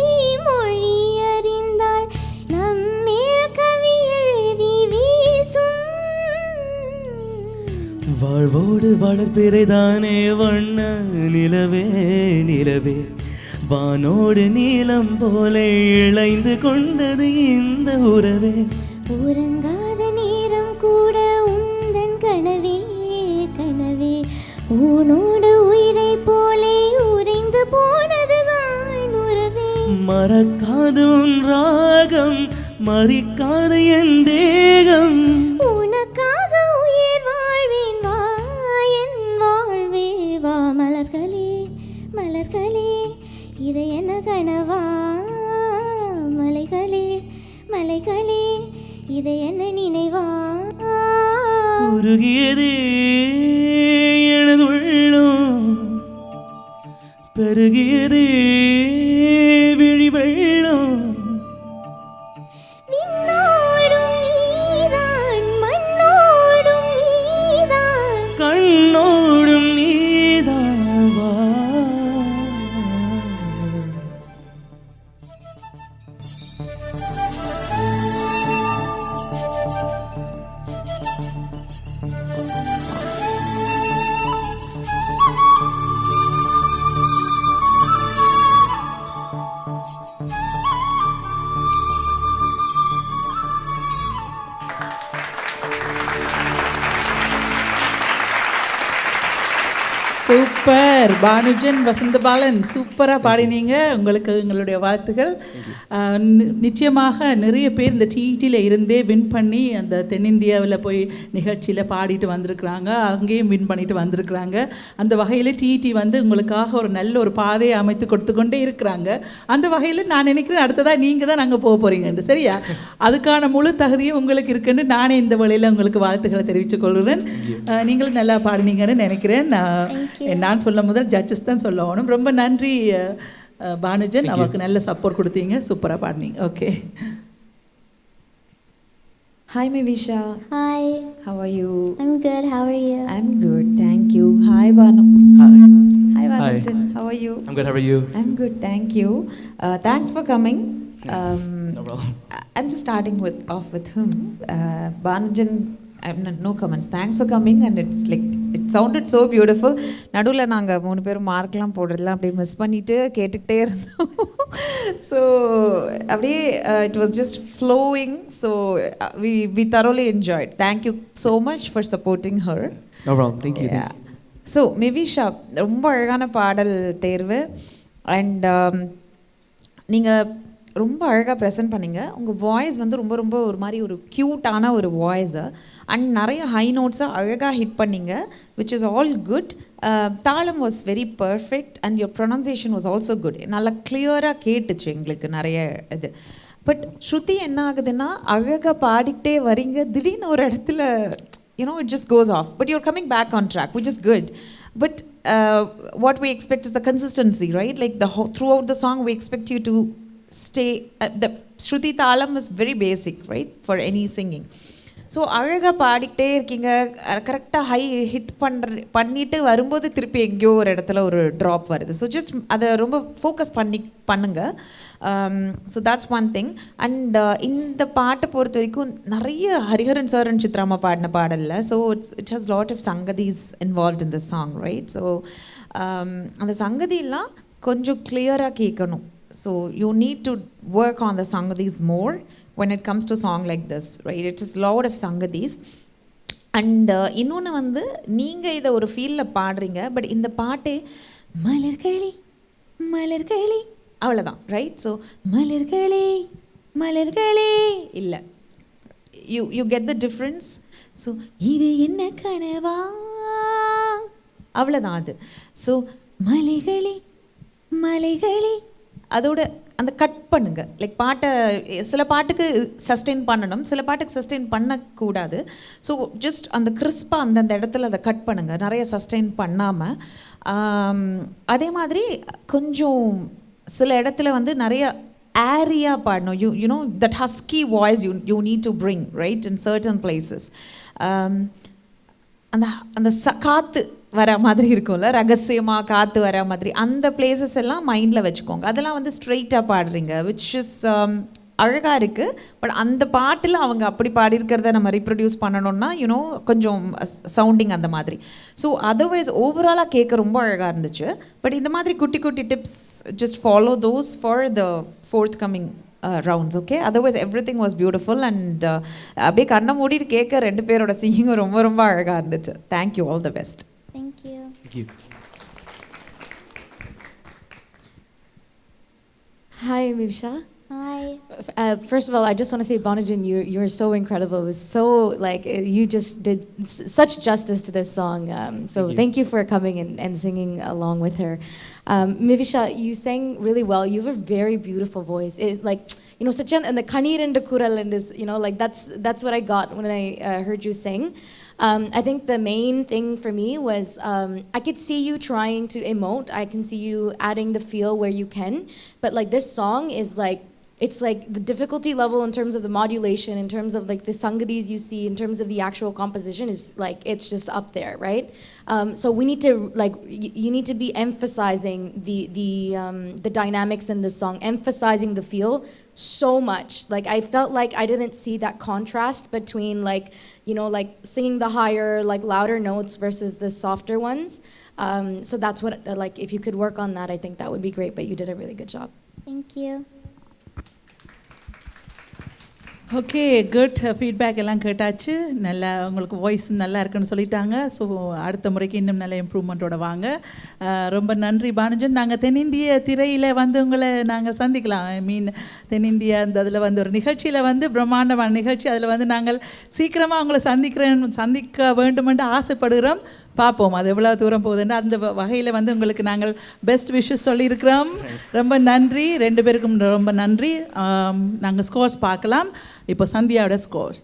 மொழி அறிந்தால் நம்மேல் கவி எழுதி வீசும் வாழ்வோடு வளர்ப்பிறைதானே வண்ண நிலவே நிலவே வானோடு நீலம் போல இழைந்து கொண்டது இந்த உறவே உறங்காத நேரம் கூட உந்தன் கனவே கனவே உன்னோடு உயிரை போலே உறைந்து போனதுதான் உறவே மறக்காது உன் ராகம் மறிக்காத என் தேகம் உனக்காக உயிர் வாழ்வேன் வா என் வாழ்வே வா மலர்களே மலர்களே இது என்ன கனவா மலைகளே மலைகளே இது என்ன நினைவா உருகியதே எனதுள்ளம் பெருகியதே விழிவெள்ளம் விண்ணோடும் நீதான் மண்ணோடும் நீதான் கண்ணோடும் நீதான் வா சூப்பர் பானுஜன் வசந்தபாலன் சூப்பராக பாடினீங்க. உங்களுக்கு எங்களுடைய வாழ்த்துகள். நிச்சயமாக நிறைய பேர் இந்த டிஇடியில் இருந்தே வின் பண்ணி அந்த தென்னிந்தியாவில் போய் நிகழ்ச்சியில் பாடிட்டு வந்திருக்கிறாங்க, அங்கேயும் வின் பண்ணிட்டு வந்திருக்கிறாங்க. அந்த வகையில் டிஇடி வந்து உங்களுக்காக ஒரு நல்ல ஒரு பாதையை அமைத்து கொடுத்து கொண்டே இருக்கிறாங்க. அந்த வகையில் நான் நினைக்கிறேன் அடுத்ததாக நீங்கள் தான் நாங்கள் போக போகிறீங்கன்னு. சரியா? அதுக்கான முழு தகுதியும் உங்களுக்கு இருக்குன்னு நானே இந்த வழியில் உங்களுக்கு வாழ்த்துக்களை தெரிவித்துக் கொள்கிறேன். நீங்களும் நல்லா பாடினீங்கன்னு நினைக்கிறேன். நான் சொல்ல முதல் ஜட்ஜஸ் தான் சொல்லணும். ரொம்ப நன்றி பானுஜன், அவருக்கு நல்ல சப்போர்ட் கொடுத்தீங்க, சூப்பராக பாடினீங்க. Okay. Hi Mevisha. Hi. How are you? I'm good. How are you? I'm good, thank you. Hi Banu. Hi. Hi Valentin. How are you? I'm good. How are you? I'm good, thank you. Thanks for coming. No problem. I'm just starting off with him. Banujan, no comments. Thanks for coming, and it's like it sounded so beautiful. நடுவில் நாங்கள் 3 பேரும் மார்க்லாம் போடுறதுலாம் அப்படியே மிஸ் பண்ணிட்டு கேட்டுக்கிட்டே இருந்தோம். ஸோ அப்படியே it was just flowing. So we thoroughly enjoyed. Thank you so much for supporting her. No problem. Thank you. Yeah. So Mivisha, ரொம்ப அழகான பாடல் தேர்வு. அண்ட் நீங்கள் ரொம்ப அழகாக ப்ரெசென்ட் பண்ணீங்க. உங்கள் வாய்ஸ் வந்து ரொம்ப ரொம்ப ஒரு மாதிரி ஒரு க்யூட்டான ஒரு வாய்ஸு. அண்ட் நிறைய ஹை நோட்ஸை அழகாக ஹிட் பண்ணீங்க, விச் இஸ் ஆல் குட். தாளம் was very perfect and your pronunciation was also good. நல்லா கிளியராக கேட்டுச்சு எங்களுக்கு நிறைய இது. பட் ஸ்ருதி என்ன ஆகுதுன்னா, அழகாக பாடிக்கிட்டே வரீங்க, திடீர்னு ஒரு இடத்துல it just goes off, but you're coming back on track, which is good. But what we expect is the consistency, right? Like throughout the song we expect you to stay the shruti thalam is very basic, right, for any singing. So அழகாக பாடிக்கிட்டே இருக்கீங்க, கரெக்டாக ஹை ஹிட் பண்ணிட்டு வரும்போது திருப்பி எங்கேயோ ஒரு இடத்துல ஒரு ட்ராப் வருது. ஸோ ஜஸ்ட் அதை ரொம்ப ஃபோக்கஸ் பண்ணுங்க. So that's one thing. And இந்த பாட்டை பொறுத்த வரைக்கும் நிறைய ஹரிஹரன் சார் அண்ட் சித்ராமா பாடின பாடலில். So it has lot of sangathis involved in the song, right? So அந்த சங்கதியெல்லாம் கொஞ்சம் கிளியராக கேட்கணும். So you need to work on the sangathis more when it comes to song like this, right? It is lot of sangadis. And இன்னொன்று வந்து நீங்கள் இதை ஒரு ஃபீலில் பாடுறீங்க, பட் இந்த பாட்டே மலர்களி மலர்களி அவ்வளோதான், ரைட்? ஸோ மலர்களி மலர்களி இல்லை, you get the difference. So இது என்ன கனவா அவ்வளோதான் அது. ஸோ மலைகளி மலைகளி அதோட அந்த கட் பண்ணுங்க. லைக் பாட்டை சில பாட்டுக்கு சஸ்டெயின் பண்ணணும், சில பாட்டுக்கு சஸ்டெயின் பண்ணக்கூடாது. ஸோ ஜஸ்ட் அந்த கிறிஸ்பாக அந்தந்த இடத்துல அதை கட் பண்ணுங்கள், நிறைய சஸ்டெயின் பண்ணாமல். அதே மாதிரி கொஞ்சம் சில இடத்துல வந்து நிறைய ஏரியா பாடணும். You know that husky voice you need to bring, right, in certain places. அந்த அந்த காற்று வர மாதிரி இருக்கும்ல, ரகசியமாக காற்று வர மாதிரி, அந்த பிளேசஸ் எல்லாம் மைண்டில் வச்சுக்கோங்க. அதெல்லாம் வந்து ஸ்ட்ரெயிட்டாக பாடுறீங்க, விச் இஸ் அழகாக இருக்குது. பட் அந்த பாட்டில் அவங்க அப்படி பாடியிருக்கிறத நம்ம ரீப்ரொடியூஸ் பண்ணணும்னா கொஞ்சம் சவுண்டிங் அந்த மாதிரி. ஸோ அதர்வைஸ் ஓவராலாக கேட்க ரொம்ப அழகாக இருந்துச்சு. பட் இந்த மாதிரி குட்டி குட்டி tips just follow those for the fourth coming rounds, okay? Otherwise everything was beautiful. And அப்படியே கண்ணை மூடிட்டு கேட்க ரெண்டு பேரோட சிங்கிங்கும் ரொம்ப ரொம்ப அழகாக இருந்துச்சு. Thank you, all the best. Thank you. Thank you. Hi, Mivisha. Hi. First of all, I just want to say, Banajan, you're so incredible. It was so, like, you just did such justice to this song. So thank you for coming and singing along with her. Mivisha, you sang really well. You have a very beautiful voice. It, like, such an, and the kanir and the kural and this, like that's what I got when I heard you sing. I think the main thing for me was I could see you trying to emote. I can see you adding the feel where you can. But like this song is like, it's like the difficulty level in terms of the modulation, in terms of like the sangadis you see, in terms of the actual composition is like, it's just up there, right? So we need to like, you need to be emphasizing the dynamics in this song, emphasizing the feel so much. Like I felt like I didn't see that contrast between like, like singing the higher, like louder notes versus the softer ones. So that's what, like, if you could work on that, I think that would be great, but you did a really good job. Thank you. Okay, good feedback எல்லாம் கேட்டாச்சு. நல்லா உங்களுக்கு வாய்ஸ் நல்லா இருக்குன்னு சொல்லிட்டாங்க. ஸோ அடுத்த முறைக்கு இன்னும் நல்ல இம்ப்ரூவ்மெண்ட்டோட வாங்க. ரொம்ப நன்றி பானுஜன். நாங்கள் தென்னிந்திய திரையில் வந்து உங்களை நாங்கள் சந்திக்கலாம். ஐ மீன் தென்னிந்தியா அந்த அதில் வந்து ஒரு நிகழ்ச்சியில் வந்து பிரம்மாண்டமான நிகழ்ச்சி, அதில் வந்து நாங்கள் சீக்கிரமாக உங்களை சந்திக்க வேண்டுமென்று ஆசைப்படுகிறோம். பார்ப்போம் அது எவ்வளோ தூரம் போகுதுன்னு. அந்த வகையில் வந்து உங்களுக்கு நாங்கள் பெஸ்ட் விஷஸ் சொல்லியிருக்கிறோம். ரொம்ப நன்றி ரெண்டு பேருக்கும், ரொம்ப நன்றி. நாங்கள் ஸ்கோர்ஸ் பார்க்கலாம். இப்போ சந்தியாவோட ஸ்கோர்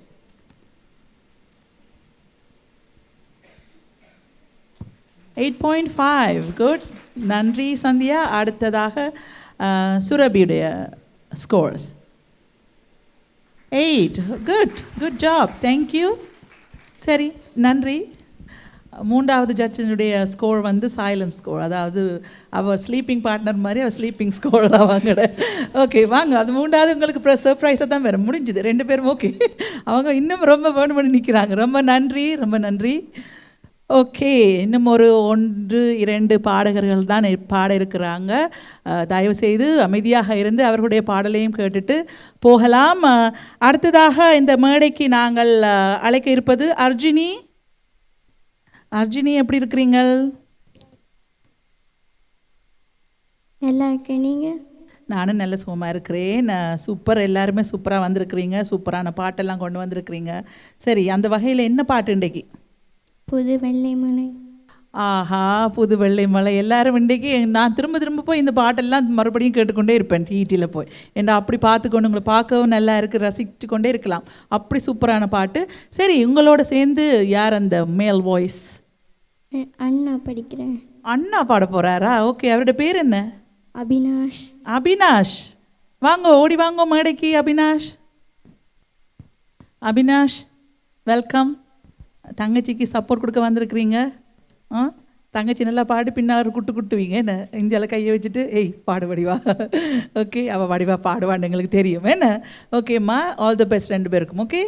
8.5. குட், நன்றி சந்தியா. அடுத்ததாக சுரபியுடைய ஸ்கோர்ஸ் 8. Good job, thank you. சரி, நன்றி. மூன்றாவது ஜட்ஜினுடைய ஸ்கோர் வந்து சைலன்ஸ் ஸ்கோர், அதாவது அவர் ஸ்லீப்பிங் பார்ட்னர் மாதிரி அவர் ஸ்லீப்பிங் ஸ்கோர் தான் வாங்கட. ஓகே வாங்க, அது மூன்றாவது உங்களுக்கு சர்ப்ரைஸாக தான் வேறு முடிஞ்சுது. ரெண்டு பேரும் ஓகே, அவங்க இன்னும் ரொம்ப வேணும் பண்ணி நிற்கிறாங்க. ரொம்ப நன்றி, ரொம்ப நன்றி. ஓகே, இன்னும் ஒரு 1-2 பாடகர்கள் தான் பாட இருக்கிறாங்க. தயவு செய்து அமைதியாக இருந்து அவர்களுடைய பாடலையும் கேட்டுட்டு போகலாம். அடுத்ததாக இந்த மேடைக்கு நாங்கள் அழைக்க இருப்பது அர்ஜுனி. அர்ஜுனி, எப்படி இருக்கிறீங்கள்? நல்லா இருக்கேன். நீங்கள்? நானும் நல்ல சுகமாக இருக்கிறேன். சூப்பர், எல்லாருமே சூப்பராக வந்திருக்கிறீங்க. சூப்பரான பாட்டெல்லாம் கொண்டு வந்திருக்கிறீங்க. சரி, அந்த வகையில் என்ன பாட்டு இன்றைக்கு? புது வெள்ளை மலை. ஆஹா, புது வெள்ளை மலை. எல்லாரும் இன்றைக்கி நான் திரும்ப திரும்ப போய் இந்த பாட்டெல்லாம் மறுபடியும் கேட்டுக்கொண்டே இருப்பேன் டிவியில் போய். ஏன்னா அப்படி பார்த்துக்கொண்டு உங்களை பார்க்கவும் நல்லா இருக்குது, ரசித்து கொண்டே இருக்கலாம். அப்படி சூப்பரான பாட்டு. சரி, உங்களோட சேர்ந்து யார் அந்த மேல் வாய்ஸ்? அண்ணா படிக்கிறேன். அண்ணா பாட போகிறாரா? ஓகே, அவருடைய பேர் என்ன? அபினாஷ். அபினாஷ், வாங்க, ஓடி வாங்க மேடைக்கு. அபினாஷ், அபினாஷ் வெல்கம். தங்கச்சிக்கு சப்போர்ட் கொடுக்க வந்திருக்கிறீங்க. தங்கச்சி நல்லா பாடு, பின்னால் குட்டுவீங்க என்ன, இஞ்சால கையை வச்சுட்டு ஏய் பாடு வடிவா. ஓகே, அவள் வடிவா பாடுவான்னு எங்களுக்கு தெரியும் என்ன. ஓகேம்மா, ஆல் தி பெஸ்ட் 2 பேருக்கும். ஓகே,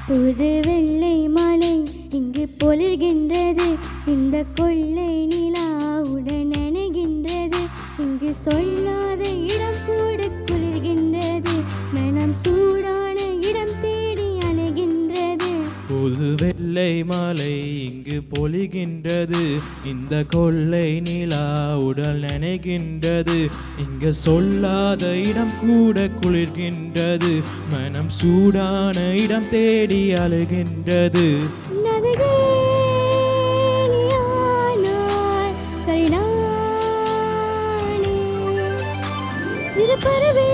புது வெள்ளை மலை இங்கு பொழிகின்றது, இந்த கொள்ளை நிலாவுடன் நனைகின்றது. இங்கு சொல்லாத இடம் கூட குளிர்கின்றது, மனம் சூடான இடம் தேடி அலைகின்றது. புது வெள்ளை மலை இங்கு பொழிகின்றது, இந்த கொள்ளை நிலா உடல் நனைகின்றது. இங்கு சொல்லாத இடம் கூட குளிர்கின்றது, மனம் சூடான இடம் தேடி அழுகின்றது. சிறு பறவை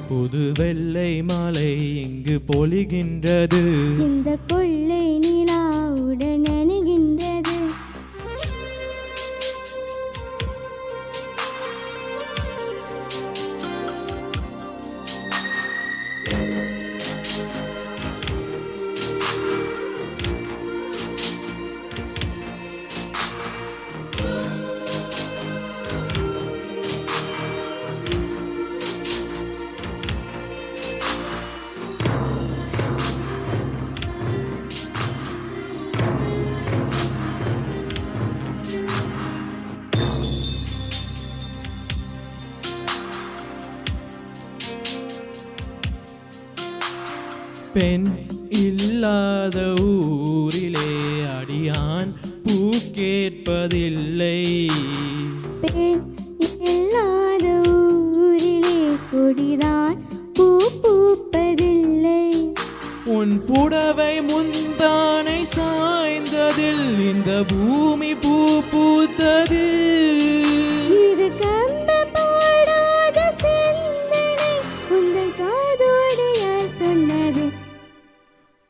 புது வெள்ளை மலை இங்கு பொழிகின்றது, இந்த கொள்ளை நிலாவுடன் நனைகின்றது. பெண் இல்லாத ஊரிலே அடியான் பூ கேட்பதில்லை, பெண் இல்லாத ஊரிலே கொடிதான் பூ பூப்பதில்லை. உன் புடவை முந்தானை சாய்ந்ததில் இந்த பூமி பூ பூத்தது. இது கம்பம் பாடாத சிந்தனை, உந்தன் காதோடு யார் சொன்னது?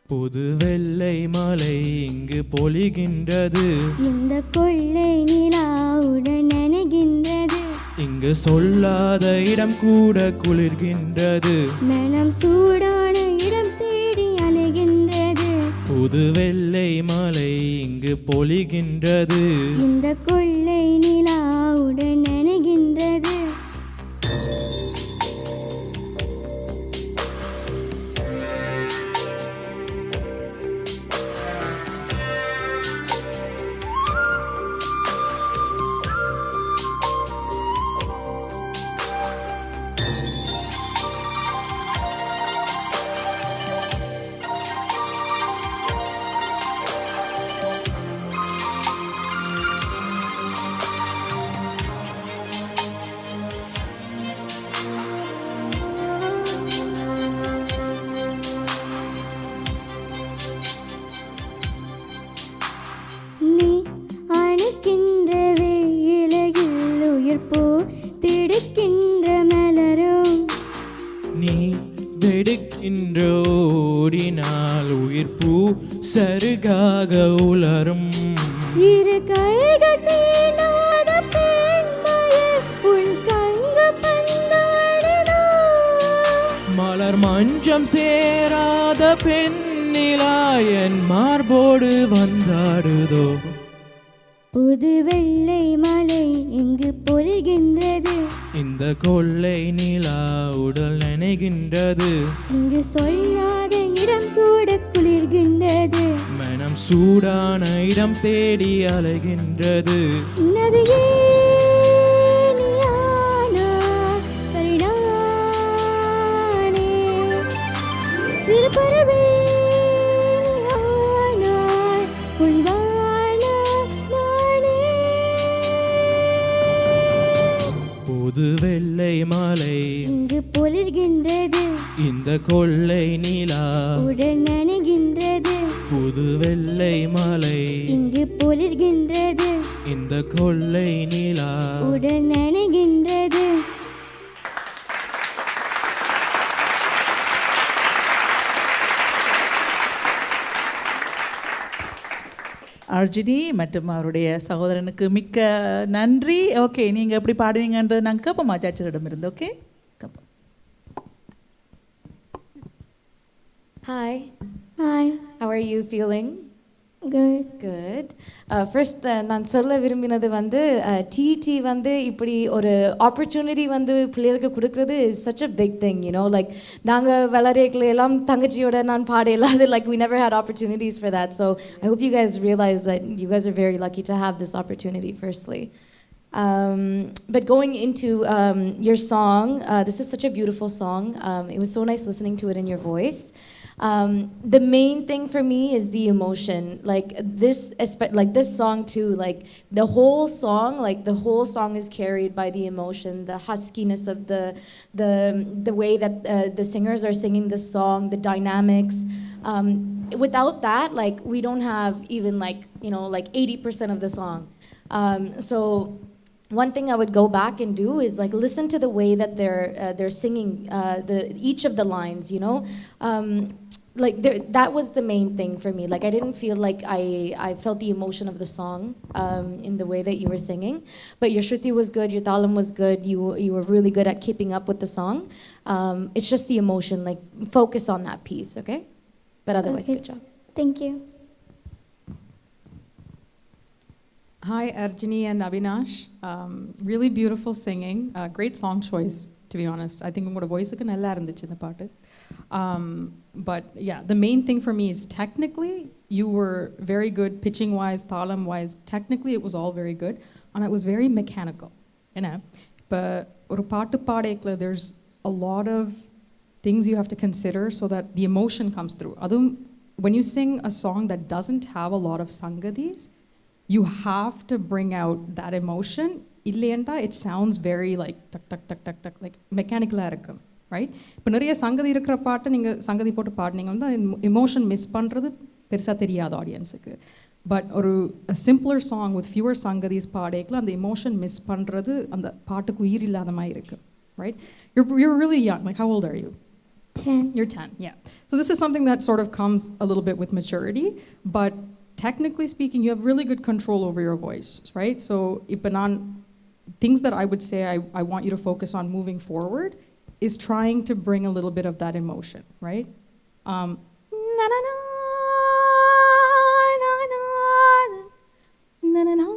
புது வெள்ளை மலை இங்கு பொழிகின்றது, இந்த கொள்ளை நிலாவுடன் நனைகின்றது. இங்கு சொல்லாத இடம் கூட குளிர்கின்றது, மனம் சூடான இடம் தேடி அலைகின்றது. புது வெள்ளை மலை இங்கு பொழிகின்றது, இந்த கொள்ளை நிலாவுடன் நனைகின்றது. நீ வெடுக்கின்ற ஓடினால் உயிர் பூ சருகாக உலரும். இரு கைகள் தீண்டாத பெண்மையில் உன் கங்கு பந்தாடுதோ. மலர் மஞ்சம் சேராத பெண்ணிலா என் மார்போடு வந்தாடுதோ. புது வெள்ளை மலை இங்கு பொழிகின்றது. இந்த கொள்ளை நிலா உடல் நினைகின்றது. இங்கு சொல்லாத இடம் கூட குளிர்கின்றது. மனம் சூடான இடம் தேடி அலைகின்றது. உனது ஏனியானா கரிடானே. சிறு பறவை நீயானாய் உன் வானா நானே. புது வெள்ளை மலை இங்கு பொழிர்கின்றது. இந்த கொள்ளை நிலா உடல் நனைகின்றது. புது வெள்ளை மலை இங்கு பொழிர்கின்றது. இந்த கொள்ளை நிலா. உடல் நனைகின்றது. அர்ஜுனி மற்றும் அவருடைய சகோதரனுக்கு மிக்க நன்றி. ஓகே, நீங்கள் எப்படி பாடுவீங்கன்றது நாங்கள் கேட்போம் ஜட்ஜரிடம் இருந்து. ஓகே, கேட்போம். Hi, Hi, how are you feeling? good. Good. First, நான் சொல்ல விரும்பினது வந்து டிடி வந்து இப்படி ஒரு ஆப்பர்ச்சுனிட்டி வந்து பிள்ளைகளுக்கு கொடுக்குறது is such a big thing, you know, like நாங்கள் வளரேக்கில் எல்லாம் தங்கச்சியோட நான் பாட இல்லாது, like we never had opportunities for that. So I hope you guys realize that you guys are very lucky to have this opportunity firstly. But going into your song, this is such a beautiful song. It was so nice listening to it in your voice. The main thing for me is the emotion. Like this song too. Like the whole song is carried by the emotion, the huskiness of the way that the singers are singing the song, the dynamics. Without that, like we don't have even like 80% of the song. So one thing I would go back and do is like listen to the way that they're singing each of the lines, you know. That was the main thing for me. Like I didn't feel like I felt the emotion of the song in the way that you were singing. But your shruti was good, your talam was good. You were really good at keeping up with the song. It's just the emotion. Like focus on that piece, okay? But otherwise, Okay. good job. Thank you. Hi, Arjuni and Avinash. Really beautiful singing. Great song choice, to be honest. I think உங்களோட voice-க்கு நல்லா இருந்துச்சு இந்த பாட்டு. But yeah, the main thing for me is technically you were very good pitching-wise, thalam-wise. Technically it was all very good. And it was very mechanical. ஏன்னா இப்போ ஒரு பாட்டு பாடேக்கில் there's a lot of things you have to consider so that the emotion comes through. அதுவும் when you sing a song that doesn't have a lot of sangadis, you have to bring out that emotion. Illeyanta, it sounds very like tuck tuck tuck tuck tuck, like mechanically இருக்கும், right? இப்போ நிறைய சங்கதி இருக்கிற பாட்டை நீங்கள் சங்கதி போட்டு பாடினீங்க வந்து எமோஷன் மிஸ் பண்ணுறது பெருசாக தெரியாது ஆடியன்ஸுக்கு. பட் ஒரு சிம்பிளர் சாங் வித் ஃபியூவர் சங்கதிஸ் பாடேக்கில் அந்த எமோஷன் மிஸ் பண்ணுறது அந்த பாட்டுக்கு உயிர் இல்லாத மாதிரி இருக்கு, right? You're really young. Like how old are you? 10. You're 10, yeah. So this is something that sort of comes a little bit with maturity, but technically speaking, you have really good control over your voice, right? So things that I would say I want you to focus on moving forward is trying to bring a little bit of that emotion, right? Na na na na na na na na,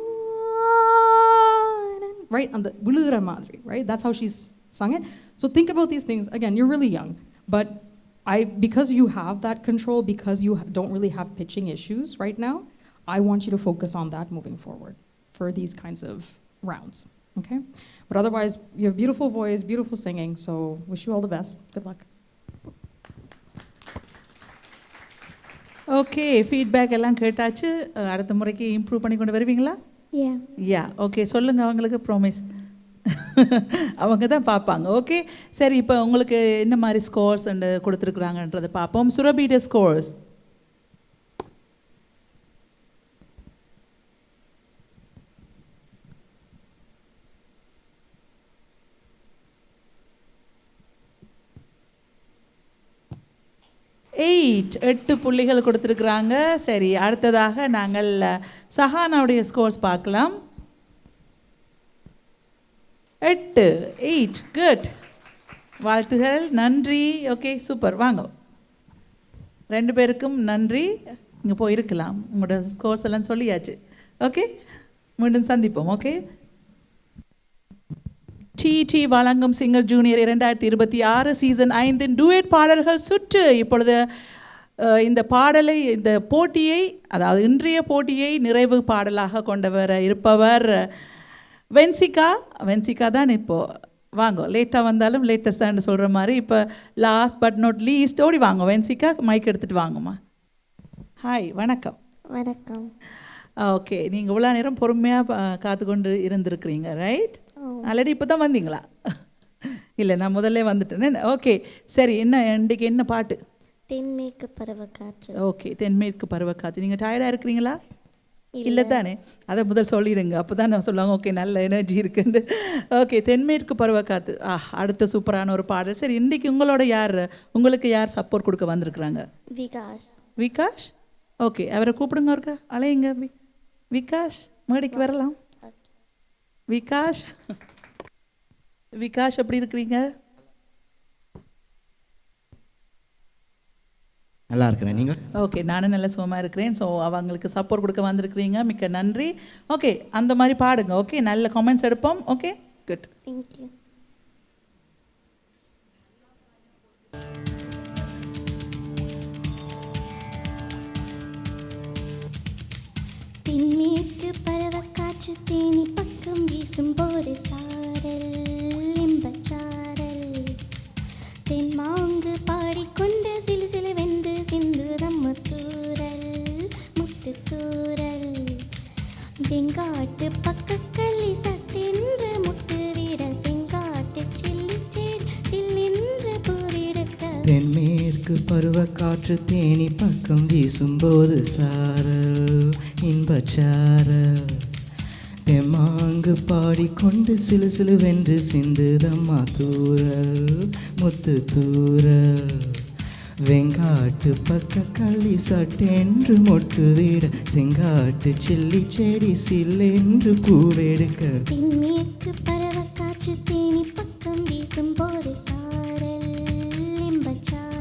right? And the bulura madri, right? That's how she's sung it. So think about these things. Again, you're really young, but because you have that control, because you don't really have pitching issues right now, I want you to focus on that moving forward for these kinds of rounds, okay? But otherwise, you have beautiful voice, beautiful singing, so wish you all the best. Good luck. Okay, feedback எல்லாம் கேட்டாச்சு. அடுத்த முறைக்கு இம்ப்ரூவ் பண்ணி கொண்டு வருவீங்களா? Yeah. யா, ஓகே, சொல்லுங்கள் அவங்களுக்கு ப்ராமிஸ். அவங்க தான் பார்ப்பாங்க. ஓகே, சரி, இப்போ உங்களுக்கு என்ன மாதிரி ஸ்கோர்ஸ் கொடுத்துருக்குறாங்கன்றதை பார்ப்போம். சுரபியோட ஸ்கோர்ஸ். 8 புள்ளிகள் கொடுத்துருக்குறாங்க. சரி, அடுத்ததாக நாங்கள் சஹானாவுடைய ஸ்கோர்ஸ் பார்க்கலாம். 8 குட். வாழ்த்துகள், நன்றி. Okay, super. வாங்க, 2 பேருக்கும் நன்றி. இங்கே போயிருக்கலாம், உங்களோட ஸ்கோர்ஸ் எல்லாம் சொல்லியாச்சு. ஓகே, மீண்டும் சந்திப்போம். ஓகே, டிடி வழங்கும் சிங்கர் ஜூனியர் 2026 சீசன் 5 டூயட் பாடல்கள் சுற்று. இப்பொழுது இந்த பாடலை, இந்த போட்டியை, அதாவது இன்றைய போட்டியை நிறைவு பாடலாக கொண்டு வர இருப்பவர் வென்சிகா தான். இப்போது வாங்க, லேட்டாக வந்தாலும் லேட்டஸ்டான்னு சொல்கிற மாதிரி இப்போ லாஸ்ட் பட் நாட் லீஸ்ட் ஓடி வாங்க. வென்சிகா, மைக் எடுத்துகிட்டு வாங்கம்மா. ஹாய், வணக்கம். வணக்கம். ஓகே, நீங்கள் இவ்வளோ நேரம் பொறுமையாக காத்து கொண்டு இருந்திருக்கிறீங்க, ரைட்? ஆல்ரெடி இப்போ தான் வந்தீங்களா? இல்லை, நான் முதல்ல வந்துட்டேன். ஓகே, சரி. இன்றைக்கு என்ன பாட்டு? தென்மேற்கு பருவக்காற்று. ஓகே, தென்மேற்கு பருவக்காற்று. நீங்கள் டயர்டாக இருக்கிறீங்களா? இல்லை தானே? அதை முதல் சொல்லிடுங்க, அப்போ தான் நான் சொல்லுவாங்க ஓகே நல்ல எனர்ஜி இருக்குன்னு. ஓகே, தென்மேற்கு பருவக்காற்று. அடுத்த சூப்பரான ஒரு பாடல். சரி, இன்றைக்கி உங்களுக்கு யார் சப்போர்ட் கொடுக்க வந்திருக்கிறாங்க? விகாஷ். ஓகே, அவரை கூப்பிடுங்க, இருக்கா அலையுங்க. விகாஷ் மேடைக்கு வரலாம். விகாஷ் எப்படி இருக்கிறீங்க? நல்லா இருக்கிறேன். நீங்கள்? ஓகே, நானும் நல்ல சுகமாக இருக்கிறேன். ஸோ அவங்களுக்கு சப்போர்ட் கொடுக்க வந்திருக்கிறீங்க, மிக்க நன்றி. ஓகே, அந்த மாதிரி பாடுங்க. ஓகே, நல்ல கமெண்ட்ஸ் எடுப்போம். Okay, good. தேங்க்யூ. தென்மேற்கு பருவக்காற்று தேனி பக்கம் வீசும் போது சாரல் இன்பச்சாரல் தென்மாங்கு பாடிக்கொண்டு சிலு சிலுவென்று சிந்துதம்ம தூரல் முத்து தூரல் வெங்காட்டு பக்கக்கள்ளி சட்டென்று முட்டு விட செங்காட்டு சில்லி செடி சில்லென்று பூவிடுக்க தென்மேற்கு பருவக்காற்று தேனி பக்கம் வீசும்போது சாரல் இன்பச்சாரல் தெம்மாங்கு பாடிக்கொண்டு சிலு சிலுவென்று சிந்துதம்மா தூரல் முத்து தூரல் வெங்காட்டு பக்க களி சட்டென்று மொட்டு விட செங்காட்டு சில்லி செடி சில்லென்று பூவெடுக்க தென்மேற்கு பருவக்காற்று தேனி பக்கம் வீசும் போது சாரல் இன்பச்சாரல்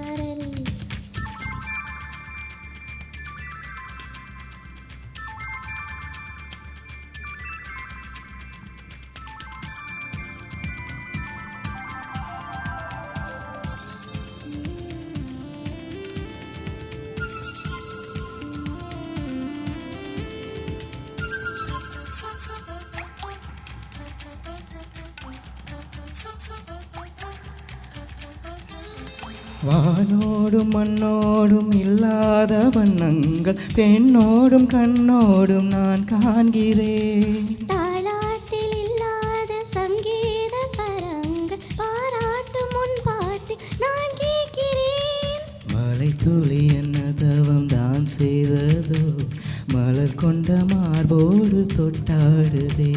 வானோடும் மண்ணோடும் இல்லாத வண்ணங்கள் பெண்ணோடும் கண்ணோடும் நான் காண்கிறேன். தாளாட்டில் இல்லாத சங்கீத ஸ்வரங்கள் பாராட்டும் முன் பாட்டு நான் கேட்கிறேன். மலை துளி என்ன தவம் தான் செய்ததோ மலர் கொண்ட மார்போடு தொட்டாடுதே.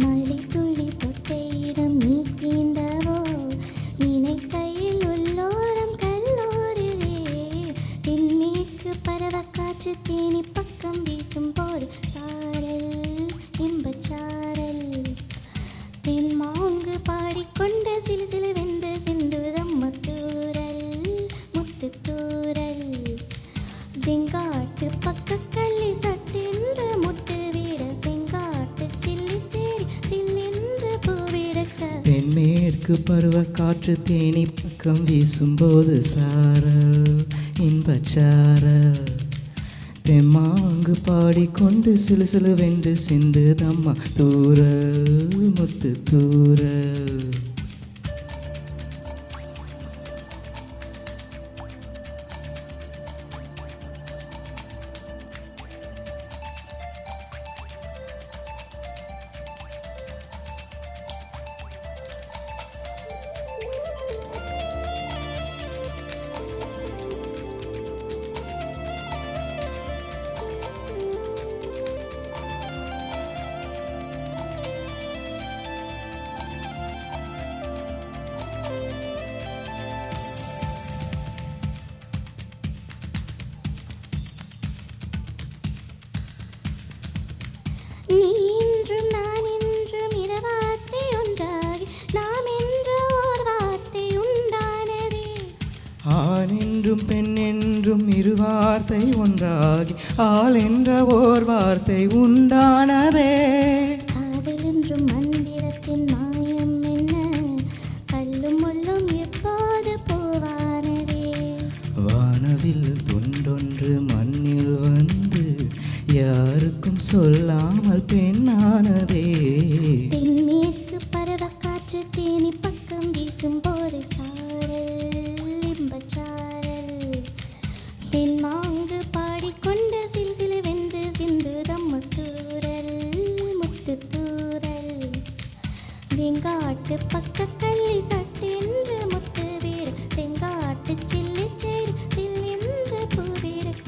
மழை துளி தொட்ட இடம் நீ தீண்டவோ நினைக்கையில் உள்ளோரம் கல்லோருவே. தென்மேற்கு பருவக்காற்று தேனி பக்கம் வீசும் போது சாரல் இன்பச்சாரல் தென்மாங்கு பாடிக்கொண்டு சிலு சிலுவென்று சிந்துதம்ம தூரல் முத்து தூரல் வெங்காட்டு பக்கக்கள்ளி சட்டென்று முட்டு விட செங்காட்டு சில்லி செடி சில்லென்று பூவிடுக்க தென்மேற்கு பருவக்காற்று தேனி பக்கம் வீசும்போது சாரல் இன்பச்சாரல் தெம்மாங்கு பாடிக்கொண்டு சிலு சிலுவென்று சிந்துதம்மா தூரல் முத்து தூரல். என்றும் பெண் என்றும் இரு வார்த்தை ஒன்றாகி ஆள் என்ற ஓர் வார்த்தை உண்டானதே. காதல் என்றும் மந்திரத்தின் மாயம் என்ன, கல்லும் முள்ளும் எப்போது போவானதே. வானவில் துண்டொன்று மண்ணில் வந்து யாருக்கும் சொல்லாமல் பெண்ணானதே. தென்மேற்கு பருவக்காற்று தேனி பக்கம் வீசும் போது சாரல் இன்பச்சாரல். தென்மாங்கு பாடிக்கொண்டு சிலுசிலுவென்று சிந்துதம் முத்தூரல் முத்துத்தூரல். வெங்காட்டு பக்க கள்ளி சட்டென்று முத்து வீடு, செங்காட்டு சில்லி செடி சில்லென்று பூவிடுக்க.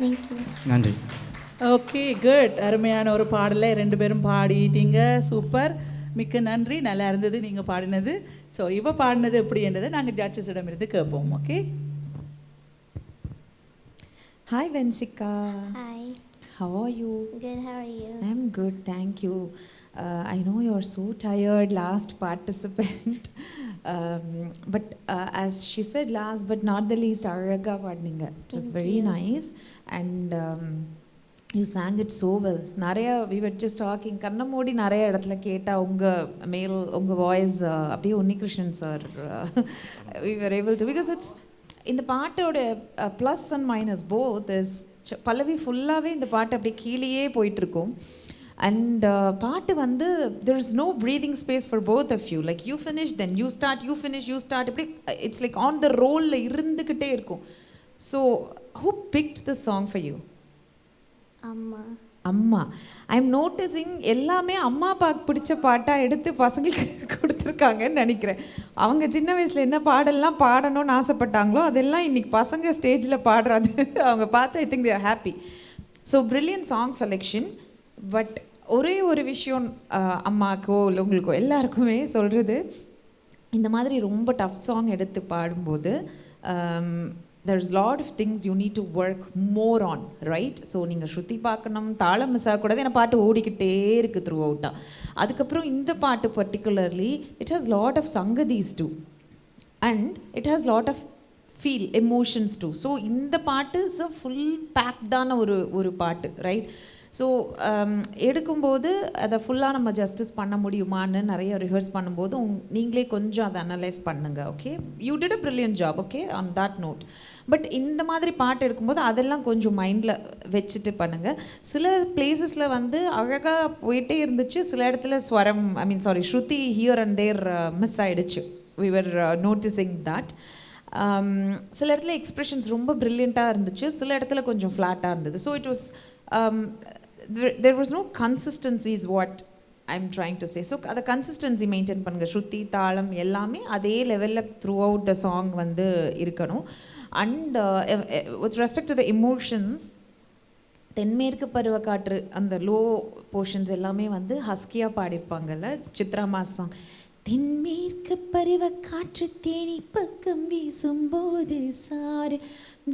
தேங்க்யூ. நன்றி. Okay good. அருமையான ஒரு பாடலை 2 பேரும் பாடிட்டீங்க. சூப்பர், மிக்க நன்றி. நல்லா இருந்தது நீங்கள் பாடினது. ஸோ இவ பாடினது எப்படின்றதை நாங்கள் ஜட்ஜஸிடம் இருந்து கேட்போம். Okay. Hi Vanshika. Hi. How are you? Good, how are you? I'm good, thank you. I know you're so tired, last participant. But as she said, last but not the least, Araga Padninga. It was very nice. And you sang it so well. Naraya, we were just talking, Kannamodi Naraya Adathla Keta, Unga male, Unga voice, Abdi Unnikrishnan sir. We were able to, because it's, in the part of plus and minus both is பல்லவி ஃபுல்லாகவே இந்த பாட்டு அப்படியே கீழேயே போயிட்டுருக்கும். அண்ட் பாட்டு வந்து there is no breathing space for both of you. Like you finish, then you start, you finish, you start. இப்படி it's like on the roll இருந்துக்கிட்டே இருக்கும். So who picked the song for you? அம்மா. அம்மா. ஐம் நோட்டிஸிங் எல்லாமே அம்மா அப்பாவுக்கு பிடிச்ச பாட்டாக எடுத்து பசங்களுக்கு கொடுத்துருக்காங்கன்னு நினைக்கிறேன். அவங்க சின்ன வயசில் என்ன பாடலாம் பாடணும்னு ஆசைப்பட்டாங்களோ அதெல்லாம் இன்றைக்கி பசங்க ஸ்டேஜில் பாடுறது அவங்க பார்த்து I think they are happy. So brilliant song selection. But ஒரே ஒரு விஷயம் அம்மாக்கோ இல்லை உங்களுக்கோ எல்லாருக்குமே சொல்கிறது, இந்த மாதிரி ரொம்ப டஃப் சாங் எடுத்து பாடும்போது there's a lot of things you need to work more on, right? So நீங்கள் ஸ்ருதி பார்க்கணும், தாளம் மிஸ் ஆகக்கூடாது. ஏன்னா பாட்டு ஓடிக்கிட்டே இருக்குது த்ரூ அவுட்டாக. அதுக்கப்புறம் இந்த பாட்டு particularly it has lot of sangathis too and it has lot of feel emotions too. So இந்த பாட்டு இஸ் அ ஃபுல் பேக்டான ஒரு பாட்டு, ரைட்? ஸோ எடுக்கும்போது அதை ஃபுல்லாக நம்ம ஜஸ்டிஸ் பண்ண முடியுமான்னு நிறைய ரிஹர்ஸ் பண்ணும்போது நீங்களே கொஞ்சம் அதை அனலைஸ் பண்ணுங்கள். Okay, you did a brilliant job, okay, on that note. But இந்த மாதிரி பாட்டு எடுக்கும்போது அதெல்லாம் கொஞ்சம் மைண்டில் வச்சுட்டு பண்ணுங்கள். சில பிளேசஸில் வந்து அழகாக போயிட்டே இருந்துச்சு, சில இடத்துல ஸ்வரம் ஸ்ருதி ஹியர் அண்ட் தேர் மிஸ் ஆகிடுச்சு. We were noticing that. சில இடத்துல எக்ஸ்ப்ரெஷன்ஸ் ரொம்ப ப்ரில்லியண்ட்டாக இருந்துச்சு, சில இடத்துல கொஞ்சம் ஃப்ளாட்டாக இருந்தது. So it was there was no consistency is what I'm trying to say. So the consistency maintain பண்ணுங்க. ஸ்ருதி தாளம் எல்லாமே அதே லெவலில் த்ரூ அவுட் த சாங் வந்து இருக்கணும். And with respect to the emotions, தென்மேற்கு பருவக்காற்று அந்த லோ போர்ஷன்ஸ் எல்லாமே வந்து ஹஸ்கியாக பாடியிருப்பாங்கல்ல, சித்ராமா சாங். தென்மேற்கு பருவக்காற்று தேனி பக்கம் வீசும்போது சாறு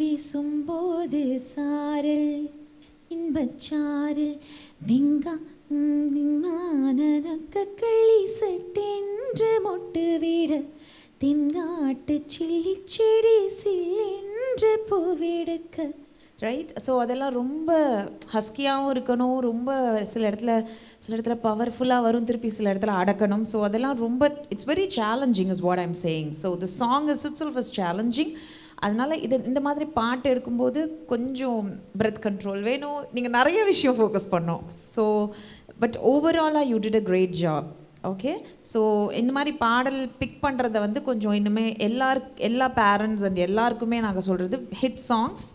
வீசும்போது சாரல் இன்பச்சாரில் வெங்கா களி சட்டென்று மொட்டு விட தென்காட்டு சில்லி செடி சில்லென்று பூவெடுக்க, ரைட்? ஸோ அதெல்லாம் ரொம்ப ஹஸ்கியாகவும் இருக்கணும், ரொம்ப சில இடத்துல பவர்ஃபுல்லாக வரும், திருப்பி சில இடத்துல அடக்கணும். ஸோ அதெல்லாம் ரொம்ப it's very challenging is what I'm saying. So the song is it self is challenging. அதனால் இந்த மாதிரி பாட்டு எடுக்கும்போது கொஞ்சம் பிரெத் கண்ட்ரோல் வேணும், நீங்கள் நிறைய விஷயம் ஃபோக்கஸ் பண்ணோம். ஸோ பட் ஓவராலாக you did a great job. Okay, so இந்த மாதிரி பாடல் பிக் பண்ணுறத வந்து கொஞ்சம் இன்னுமே எல்லா பேரண்ட்ஸ் அண்ட் எல்லாருக்குமே நாங்கள் சொல்கிறது, ஹிட் சாங்ஸ்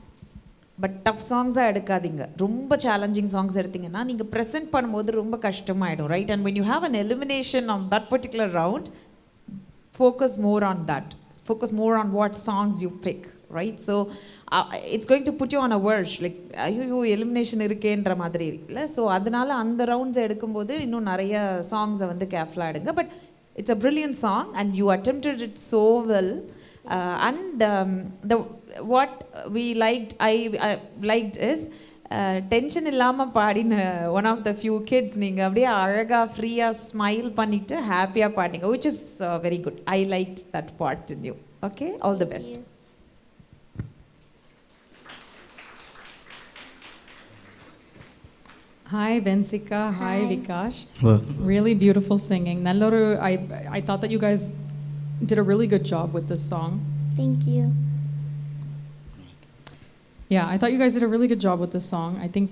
பட் டஃப் சாங்ஸாக எடுக்காதீங்க. ரொம்ப சேலஞ்சிங் சாங்ஸ் எடுத்தீங்கன்னா நீங்கள் ப்ரெசென்ட் பண்ணும்போது ரொம்ப கஷ்டமாயிடும், right? And when you have an elimination on that particular round, focus more on that. Focus more on what songs you pick, right? So it's going to put you on a verge, like ஐயோ எலிமினேஷன் இருக்கேன்ற மாதிரி இல்லை. ஸோ அதனால அந்த ரவுண்ட்ஸ் எடுக்கும்போது இன்னும் நிறைய சாங்ஸை வந்து கேர்ஃபுல்லாக எடுங்க. But it's a brilliant song and you attempted it so well. What we liked, I liked is tension இல்லாமல் பாடின one of the few kids. நீங்கள் அப்படியே அழகாக ஃப்ரீயாக ஸ்மைல் பண்ணிவிட்டு ஹாப்பியாக பாடிங்க, which is very good. I liked that part in you. Okay, all the best. Hi Vensika, hi Vikash. Really beautiful singing. Nalloru, I thought that you guys did a really good job with this song. Thank you. Yeah, I thought you guys did a really good job with this song. I think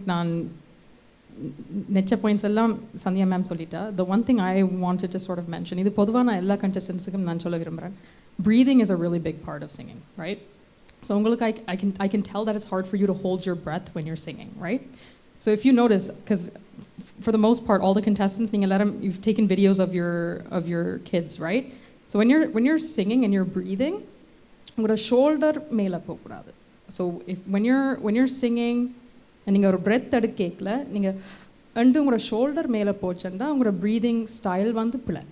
nechcha points ellam Sandhya ma'am solita. The one thing I wanted to sort of mention, idu poduvana ella contestants ku nan solla virumran, breathing is a really big part of singing, right? So ungalku I can tell that it's hard for you to hold your breath when you're singing, right? So if you notice, because for the most part all the contestants you've taken videos of your kids, right? So when you're singing and you're breathing, உங்களோட ஷோல்டர் மேலே போகக்கூடாது. ஸோ when you're singing நீங்கள் ஒரு பிரெத் எடுக்க கேட்கல, நீங்கள் உங்களோட ஷோல்டர் மேலே போச்சுன்னா உங்களோட ப்ரீதிங் ஸ்டைல் வந்து பிள்ளை.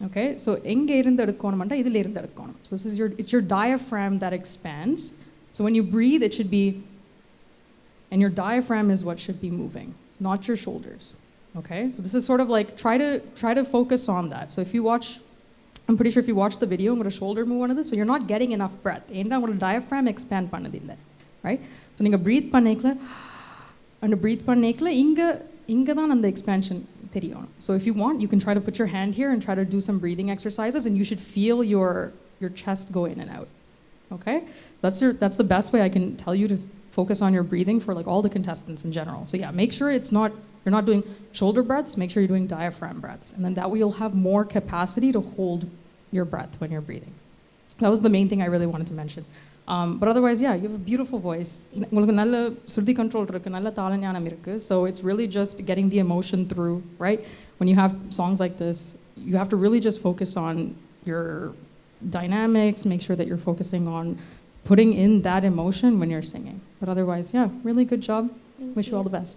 ஓகே, ஸோ எங்கே இருந்து எடுக்கணும்னா இதில் இருந்து எடுக்கணும். So it's your diaphragm that expands. So when you breathe it should be, and your diaphragm is what should be moving, not your shoulders. Okay, so this is sort of like try to focus on that. So if you watch, I'm pretty sure if you watch the video, உங்களோட ஷோல்டர் மூவ் ஆனது, so you're not getting enough breath. ஏன்னா உங்களோட diaphragm expand பண்ணதில்லை, right? ஸோ நீங்கள் ப்ரீத் பண்ணிக்கல இங்கே தான் அந்த எக்ஸ்பேன்ஷன் தெரியும். So if you want, you can try to put your hand here and try to do some breathing exercises and you should feel your chest go in and out. Okay, that's the best way I can tell you to focus on your breathing for like all the contestants in general. So yeah, make sure you're not doing shoulder breaths, make sure you're doing diaphragm breaths, and then that way you'll have more capacity to hold your breath when you're breathing. That was the main thing I really wanted to mention. But otherwise, yeah, you have a beautiful voice. உங்களுக்கு நல்ல சுருதி கண்ட்ரோல் இருக்கு, நல்ல தாள ஞானம் இருக்கு. So it's really just getting the emotion through, right? When you have songs like this, you have to really just focus on your dynamics, make sure that you're focusing on putting in that emotion when you're singing. But otherwise, yeah, really good job. Wish you all the best.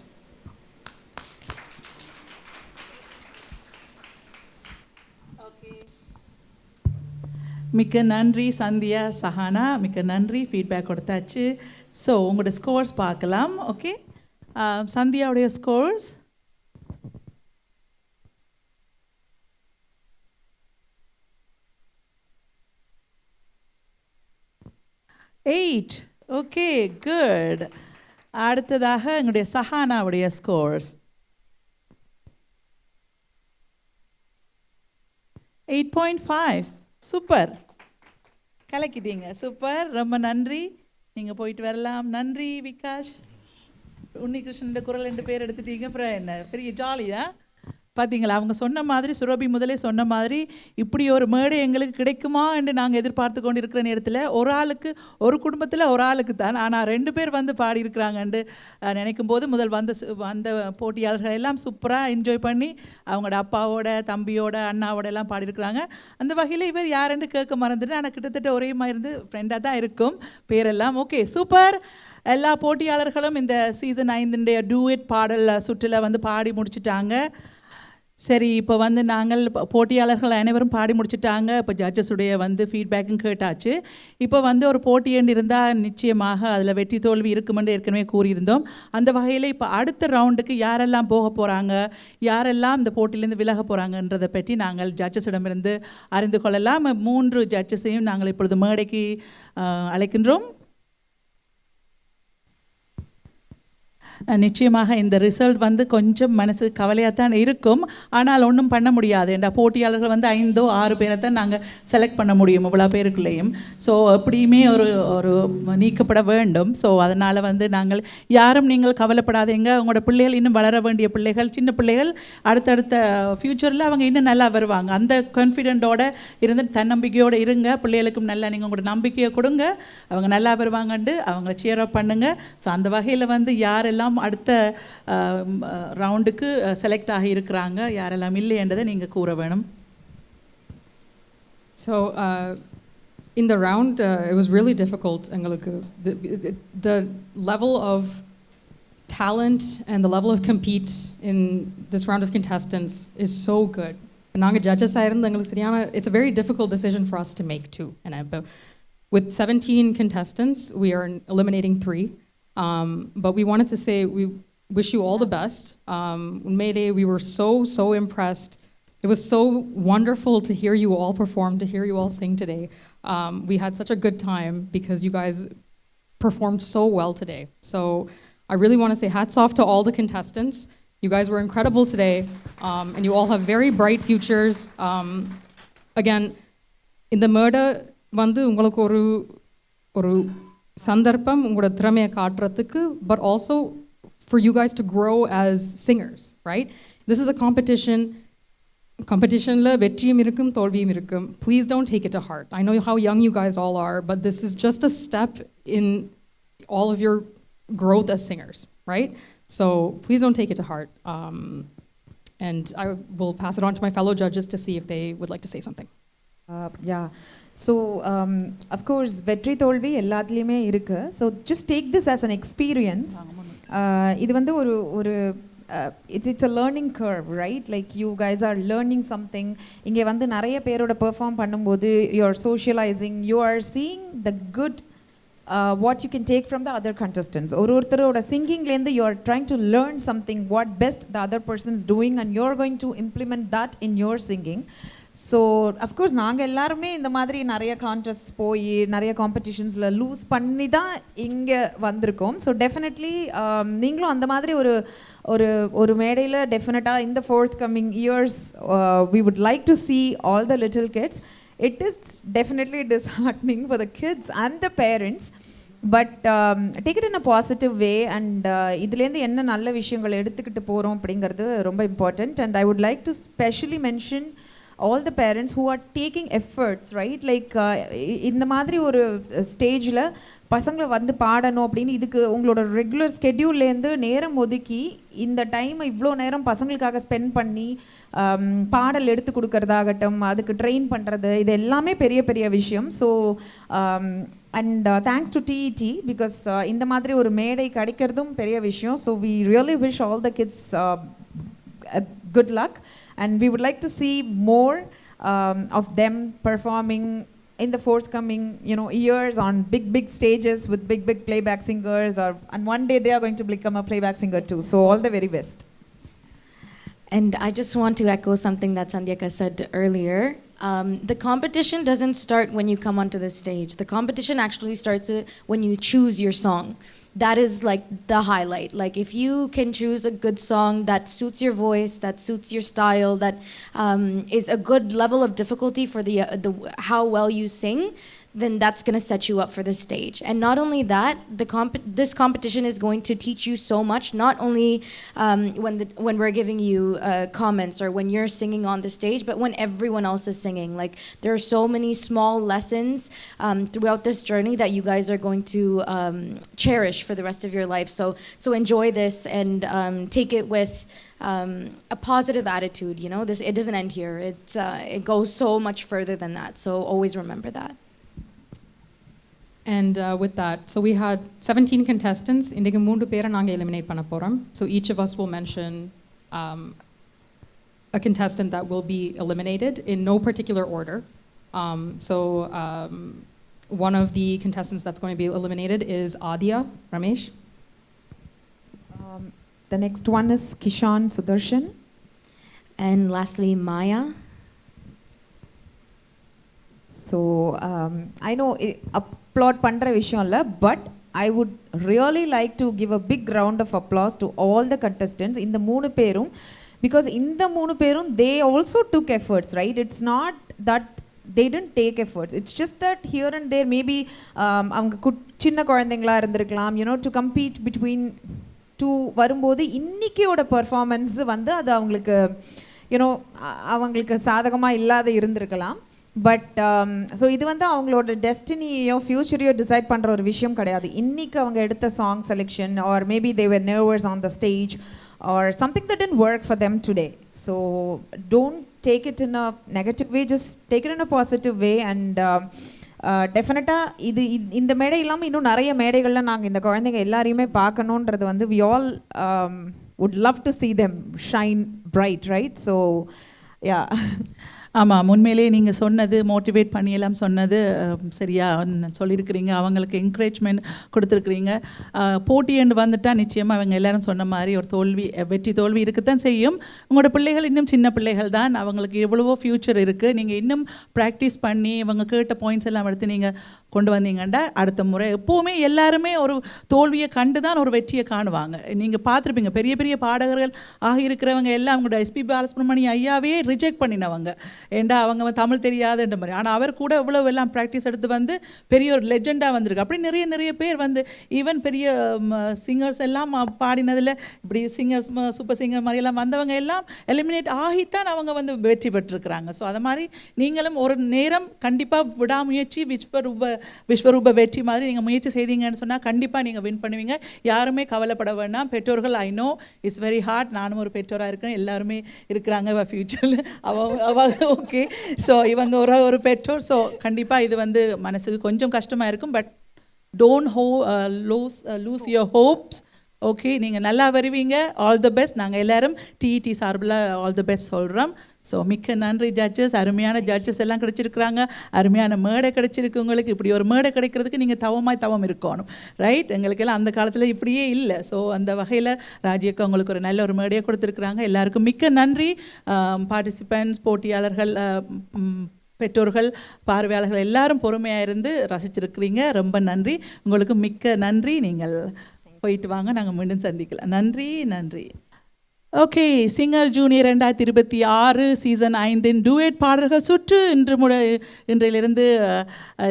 மிக்க நன்றி சந்தியா, சஹானா, மிக்க நன்றி. ஃபீட்பேக் கொடுத்தாச்சு. ஸோ உங்களோட ஸ்கோர்ஸ் பார்க்கலாம். ஓகே, சந்தியாவுடைய ஸ்கோர்ஸ் 8. Okay, good. அடுத்ததாக எங்களுடைய சஹானாவுடைய ஸ்கோர்ஸ் 8.5. சூப்பர், கலக்கிட்டீங்க. சூப்பர், ரொம்ப நன்றி. நீங்கள் போயிட்டு வரலாம். நன்றி விகாஷ். உன்னிகிருஷ்ணன் குரல் 2 பேர் எடுத்துட்டீங்க. அப்புறம் என்ன பெரிய ஜாலியா பார்த்தீங்களா? அவங்க சொன்ன மாதிரி, சுரபி முதலே சொன்ன மாதிரி, இப்படி ஒரு மேடை எங்களுக்கு கிடைக்குமா என்று நாங்கள் எதிர்பார்த்து கொண்டு இருக்கிற நேரத்தில் ஒரு குடும்பத்தில் ஒரு ஆளுக்கு தான், ஆனால் 2 பேர் வந்து பாடியிருக்கிறாங்கன்னு நினைக்கும் போது முதல் வந்த போட்டியாளர்கள் எல்லாம் சூப்பராக என்ஜாய் பண்ணி அவங்களோட அப்பாவோட, தம்பியோட, அண்ணாவோட எல்லாம் பாடியிருக்கிறாங்க. அந்த வகையில் இவர் யாருன்னு கேட்க மறந்துட்டு, ஆனால் கிட்டத்தட்ட ஒரே மாதிரி இருந்து ஃப்ரெண்டாக தான் இருக்கும் பேரெல்லாம். Okay, super. எல்லா போட்டியாளர்களும் இந்த சீசன் 5 டூயட் பாடல் சுற்றில் வந்து பாடி முடிச்சிட்டாங்க. சரி, இப்போ வந்து நாங்கள் போட்டியாளர்கள் அனைவரும் பாடி முடிச்சுட்டாங்க. இப்போ ஜட்ஜஸுடைய வந்து ஃபீட்பேக்கும் கேட்டாச்சு. இப்போ வந்து ஒரு போட்டி எண் இருந்தால் நிச்சயமாக அதில் வெற்றி தோல்வி இருக்குமென்று ஏற்கனவே கூறியிருந்தோம். அந்த வகையில் இப்போ அடுத்த ரவுண்டுக்கு யாரெல்லாம் போக போகிறாங்க, யாரெல்லாம் இந்த போட்டியிலேருந்து விலக போகிறாங்கன்றதை பற்றி நாங்கள் ஜட்ஜஸிடமிருந்து அறிந்து கொள்ளலாம். 3 ஜட்ஜஸையும் நாங்கள் இப்பொழுது மேடைக்கு அழைக்கின்றோம். நிச்சயமாக இந்த ரிசல்ட் வந்து கொஞ்சம் மனசு கவலையாக தான் இருக்கும். ஆனால் ஒன்றும் பண்ண முடியாது. என்ற போட்டியாளர்கள் வந்து 5 6 பேரை தான் நாங்கள் செலக்ட் பண்ண முடியும் இவ்வளோ பேருக்குள்ளேயும். ஸோ எப்படியுமே ஒரு ஒரு நீக்கப்பட வேண்டும். ஸோ அதனால் வந்து நாங்கள் யாரும் நீங்கள் கவலைப்படாதீங்க. உங்களோட பிள்ளைகள் இன்னும் வளர வேண்டிய பிள்ளைகள், சின்ன பிள்ளைகள், அடுத்தடுத்த ஃப்யூச்சரில் அவங்க இன்னும் நல்லா வருவாங்க. அந்த கான்ஃபிடென்ட்டோடு இருந்து தன்னம்பிக்கையோடு இருங்க. பிள்ளைகளுக்கும் நல்லா நீங்கள் உங்களோட நம்பிக்கையை கொடுங்க. அவங்க நல்லா வருவாங்கன்ட்டு அவங்கள சியர் அப் பண்ணுங்கள். ஸோ அந்த வகையில் வந்து யாரெல்லாம் அடுத்த ரவுண்டுக்கு செலக்ட் ஆகி இருக்கிறாங்க, யாரெல்லாம் இல்லைன்றதை நீங்கள் கூற வேணும். So in the round, it was really difficult. The level of talent and the level of compete in this round of contestants is so good. நாங்கள் ஜட்ஜஸ் ஆயிருந்து எங்களுக்கு சரியான, it's a very difficult decision for us to make too. And with 17 contestants, we are eliminating 3. But we wanted to say we wish you all the best. Mayday, we were so impressed. It was so wonderful to hear you all perform, to hear you all sing today. We had such a good time because you guys performed so well today. So I really want to say hats off to all the contestants. You guys were incredible today, and you all have very bright futures. Again, in the murder, வந்து உங்களுக்கு ஒரு சந்தர்ப்பம் உங்களோட திறமையை காட்டுறதுக்கு, but also for you guys to grow as singers, right? This is a competition. Competitionல வெற்றியும் இருக்கும் தோல்வியும் இருக்கும். Please don't take it to heart. I know how young you guys all are, but this is just a step in all of your growth as singers, right? So please don't take it to heart. And I will pass it on to my fellow judges to see if they would like to say something. Yeah. So, of course, வெற்றி தோல்வி எல்லாத்துலேயுமே இருக்குது. So just take this as an experience. இது வந்து ஒரு it's a learning curve, right? Like you guys are learning something. இங்கே வந்து நிறைய பேரோட பெர்ஃபார்ம் பண்ணும்போது you are socializing, you are seeing the good what you can take from the other contestants. ஒருத்தரோட சிங்கிங்லேருந்து you are trying to learn something, what best the other person is doing, and you are going to implement that in your singing. So of course நாங்கள் எல்லாருமே இந்த மாதிரி நிறைய கான்டெஸ்ட் போய் நிறைய காம்படிஷன்ஸில் லூஸ் பண்ணி தான் இங்கே வந்திருக்கோம். ஸோ டெஃபினெட்லி நீங்களும் அந்த மாதிரி ஒரு மேடையில் டெஃபினட்டாக இந்த fourth coming years we would like to see all the little kids. It is definitely disheartening for the kids and the parents, but take it in a positive way, and இதுலேருந்து என்ன நல்ல விஷயங்கள் எடுத்துக்கிட்டு போகிறோம் அப்படிங்கிறது ரொம்ப important. And I would like to specially mention all the parents who are taking efforts, right? Like இந்த மாதிரி ஒரு ஸ்டேஜில் பசங்களை வந்து பாடணும் அப்படின்னு இதுக்கு உங்களோட ரெகுலர் ஸ்கெட்யூல்லேருந்து நேரம் ஒதுக்கி இந்த டைமை இவ்வளோ நேரம் பசங்களுக்காக ஸ்பெண்ட் பண்ணி பாடல் எடுத்து கொடுக்கறதாகட்டும், அதுக்கு ட்ரெயின் பண்ணுறது, இது எல்லாமே பெரிய பெரிய விஷயம். So and thanks to TET because இந்த மாதிரி ஒரு மேடை கிடைக்கிறதும் பெரிய விஷயம். So we really wish all the kids good luck, and we would like to see more of them performing in the forthcoming years on big stages with big playback singers, and one day they are going to become a playback singer too. So all the very best. And I just want to echo something that Sandhyaka said earlier. The competition doesn't start when you come onto the stage. The competition actually starts when you choose your song. That is like the highlight. Like if you can choose a good song that suits your voice, that suits your style, that is a good level of difficulty for the how well you sing, then that's going to set you up for the stage. And not only that, this competition is going to teach you so much, not only when we're giving you comments or when you're singing on the stage, but when everyone else is singing. Like there are so many small lessons throughout this journey that you guys are going to cherish for the rest of your life. So enjoy this and take it with a positive attitude. It doesn't end here. It goes so much further than that. So always remember that. And with that, so we had 17 contestants. Indikku 3 பேரை நாங்க eliminate பண்ண போறோம். So each of us will mention a contestant that will be eliminated in no particular order. One of the contestants that's going to be eliminated is Adya Ramesh. The next one is Kishan Sudarshan. And lastly, Maya. So I know applaud பண்ற விஷயம் இல்லை, but I would really like to give a big round of applause to all the contestants in the 3 பேரும், because in the 3 பேரும் they also took efforts, right? It's not that they didn't take efforts, it's just that here and there maybe அவங்க சின்ன குழந்தைங்களா இருந்திருக்கலாம், you know, to compete between two வரும்போது இன்னைக்கியோட பெர்ஃபார்மன்ஸ் வந்து அது அவங்களுக்கு யூனோ அவங்களுக்கு சாதகமாக இல்லாத இருந்திருக்கலாம். பட் ஸோ இது வந்து அவங்களோட டெஸ்டினியோ ஃப்யூச்சரையோ டிசைட் பண்ணுற ஒரு விஷயம் கிடையாது. இன்றைக்கி அவங்க எடுத்த song selection or maybe they were nervous on the stage or something that didn't work for them today. So don't take it in a negative way, just take it in a positive way. And டெஃபினட்டாக இந்த மேடை இல்லாமல் இன்னும் நிறைய மேடைகளில் நாங்கள் இந்த குழந்தைங்க எல்லாரையுமே பார்க்கணுன்றது வந்து we all would love to see them shine bright, right? So yeah. ஆமாம், உண்மையிலேயே நீங்கள் சொன்னது மோட்டிவேட் பண்ணியெல்லாம் சொன்னது சரியாக சொல்லியிருக்கிறீங்க. அவங்களுக்கு என்கரேஜ்மெண்ட் கொடுத்துருக்குறீங்க. போட்டி என்று வந்துட்டால் நிச்சயமாக அவங்க எல்லாரும் சொன்ன மாதிரி ஒரு வெற்றி தோல்வி இருக்குத்தான் செய்யும். உங்களோட பிள்ளைகள் இன்னும் சின்ன பிள்ளைகள் தான், அவங்களுக்கு எவ்வளவோ ஃப்யூச்சர் இருக்குது. நீங்கள் இன்னும் ப்ராக்டிஸ் பண்ணி இவங்க கேட்ட பாயிண்ட்ஸ் எல்லாம் எடுத்து நீங்கள் கொண்டு வந்தீங்கன்னா அடுத்த முறை எப்போவுமே எல்லாருமே ஒரு தோல்வியை கண்டு தான் ஒரு வெற்றியை காணுவாங்க. நீங்கள் பார்த்துருப்பீங்க, பெரிய பெரிய பாடகர்கள் ஆகியிருக்கிறவங்க எல்லாம் அவங்களோட எஸ்பி பாலசுப்ரமணியம் ஐயாவே ரிஜெக்ட் பண்ணினவங்க. ஏண்டா அவங்க தமிழ் தெரியாதுன்ற மாதிரி. ஆனால் அவர் கூட இவ்வளோ எல்லாம் ப்ராக்டிஸ் எடுத்து வந்து பெரிய ஒரு லெஜெண்டாக வந்திருக்கு. அப்படி நிறைய பேர் வந்து ஈவன் பெரிய சிங்கர்ஸ் எல்லாம் பாடினதில் இப்படி சிங்கர்ஸ் சூப்பர் சிங்கர் மாதிரியெல்லாம் வந்தவங்க எல்லாம் எலிமினேட் ஆகித்தான் அவங்க வந்து வெற்றி பெற்றிருக்கிறாங்க. ஸோ அது மாதிரி நீங்களும் ஒரு நேரம் கண்டிப்பாக விடாமுயற்சி விஸ்வரூப வெற்றி மாதிரி நீங்கள் முயற்சி செய்தீங்கன்னு சொன்னால் கண்டிப்பாக நீங்கள் வின் பண்ணுவீங்க. யாருமே கவலைப்பட வேண்டாம். பெற்றோர்கள் I know it's very hard, நானும் ஒரு பெற்றோராக இருக்கேன், எல்லாருமே இருக்கிறாங்க ஃப்யூச்சரில் ஓகே. ஸோ இவங்க ஒரு பெற்றோர். ஸோ கண்டிப்பாக இது வந்து மனசுக்கு கொஞ்சம் கஷ்டமாக இருக்கும். But don't lose your hopes. Okay, நீங்கள் நல்லா வருவீங்க. All the best. நாங்கள் எல்லாரும் டிஇடி சார்பில் ஆல் தி பெஸ்ட் சொல்கிறோம். ஸோ மிக்க நன்றி ஜட்ஜஸ். அருமையான ஜட்ஜஸ் எல்லாம் கிடைச்சிருக்கிறாங்க. அருமையான மேடை கிடைச்சிருக்கு உங்களுக்கு. இப்படி ஒரு மேடை கிடைக்கிறதுக்கு நீங்கள் தவம் இருக்கணும், ரைட்? எங்களுக்கெல்லாம் அந்த காலத்தில் இப்படியே இல்லை. ஸோ அந்த வகையில் ராஜியக்கா உங்களுக்கு ஒரு நல்ல ஒரு மேடையை கொடுத்துருக்குறாங்க. எல்லாருக்கும் மிக்க நன்றி. பார்ட்டிசிபெண்ட்ஸ், போட்டியாளர்கள், பெற்றோர்கள், பார்வையாளர்கள் எல்லாரும் பொறுமையாக இருந்து ரசிச்சிருக்கிறீங்க. ரொம்ப நன்றி. உங்களுக்கு மிக்க நன்றி. நீங்கள் போயிட்டு வாங்க, நாங்கள் மீண்டும் சந்திக்கலாம். நன்றி. Okay, singer junior 2026 season 5 duet பாடல்கள் சுற்று இன்றையிலிருந்து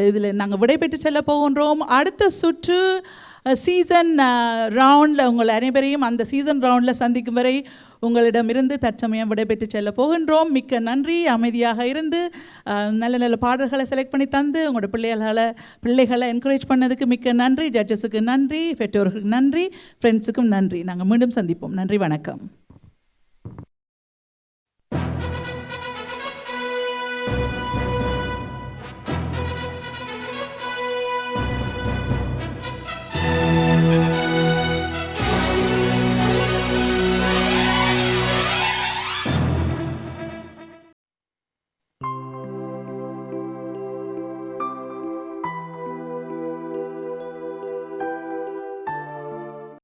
இதில் நாங்கள் விடைபெற்று செல்ல போகின்றோம். அடுத்த சுற்று சீசன் ரவுண்டில் உங்கள் அனைவரையும் அந்த சீசன் ரவுண்டில் சந்திக்கும் வரை உங்களிடமிருந்து தற்சமயம் விடைபெற்று செல்ல போகின்றோம். மிக்க நன்றி. அமைதியாக இருந்து நல்ல பாடல்களை செலக்ட் பண்ணி தந்து உங்களோட பிள்ளைகளை என்கரேஜ் பண்ணதுக்கு மிக்க நன்றி. ஜட்ஜஸுக்கு நன்றி, பெற்றோர்களுக்கு நன்றி, ஃப்ரெண்ட்ஸுக்கும் நன்றி. நாங்கள் மீண்டும் சந்திப்போம். நன்றி, வணக்கம்.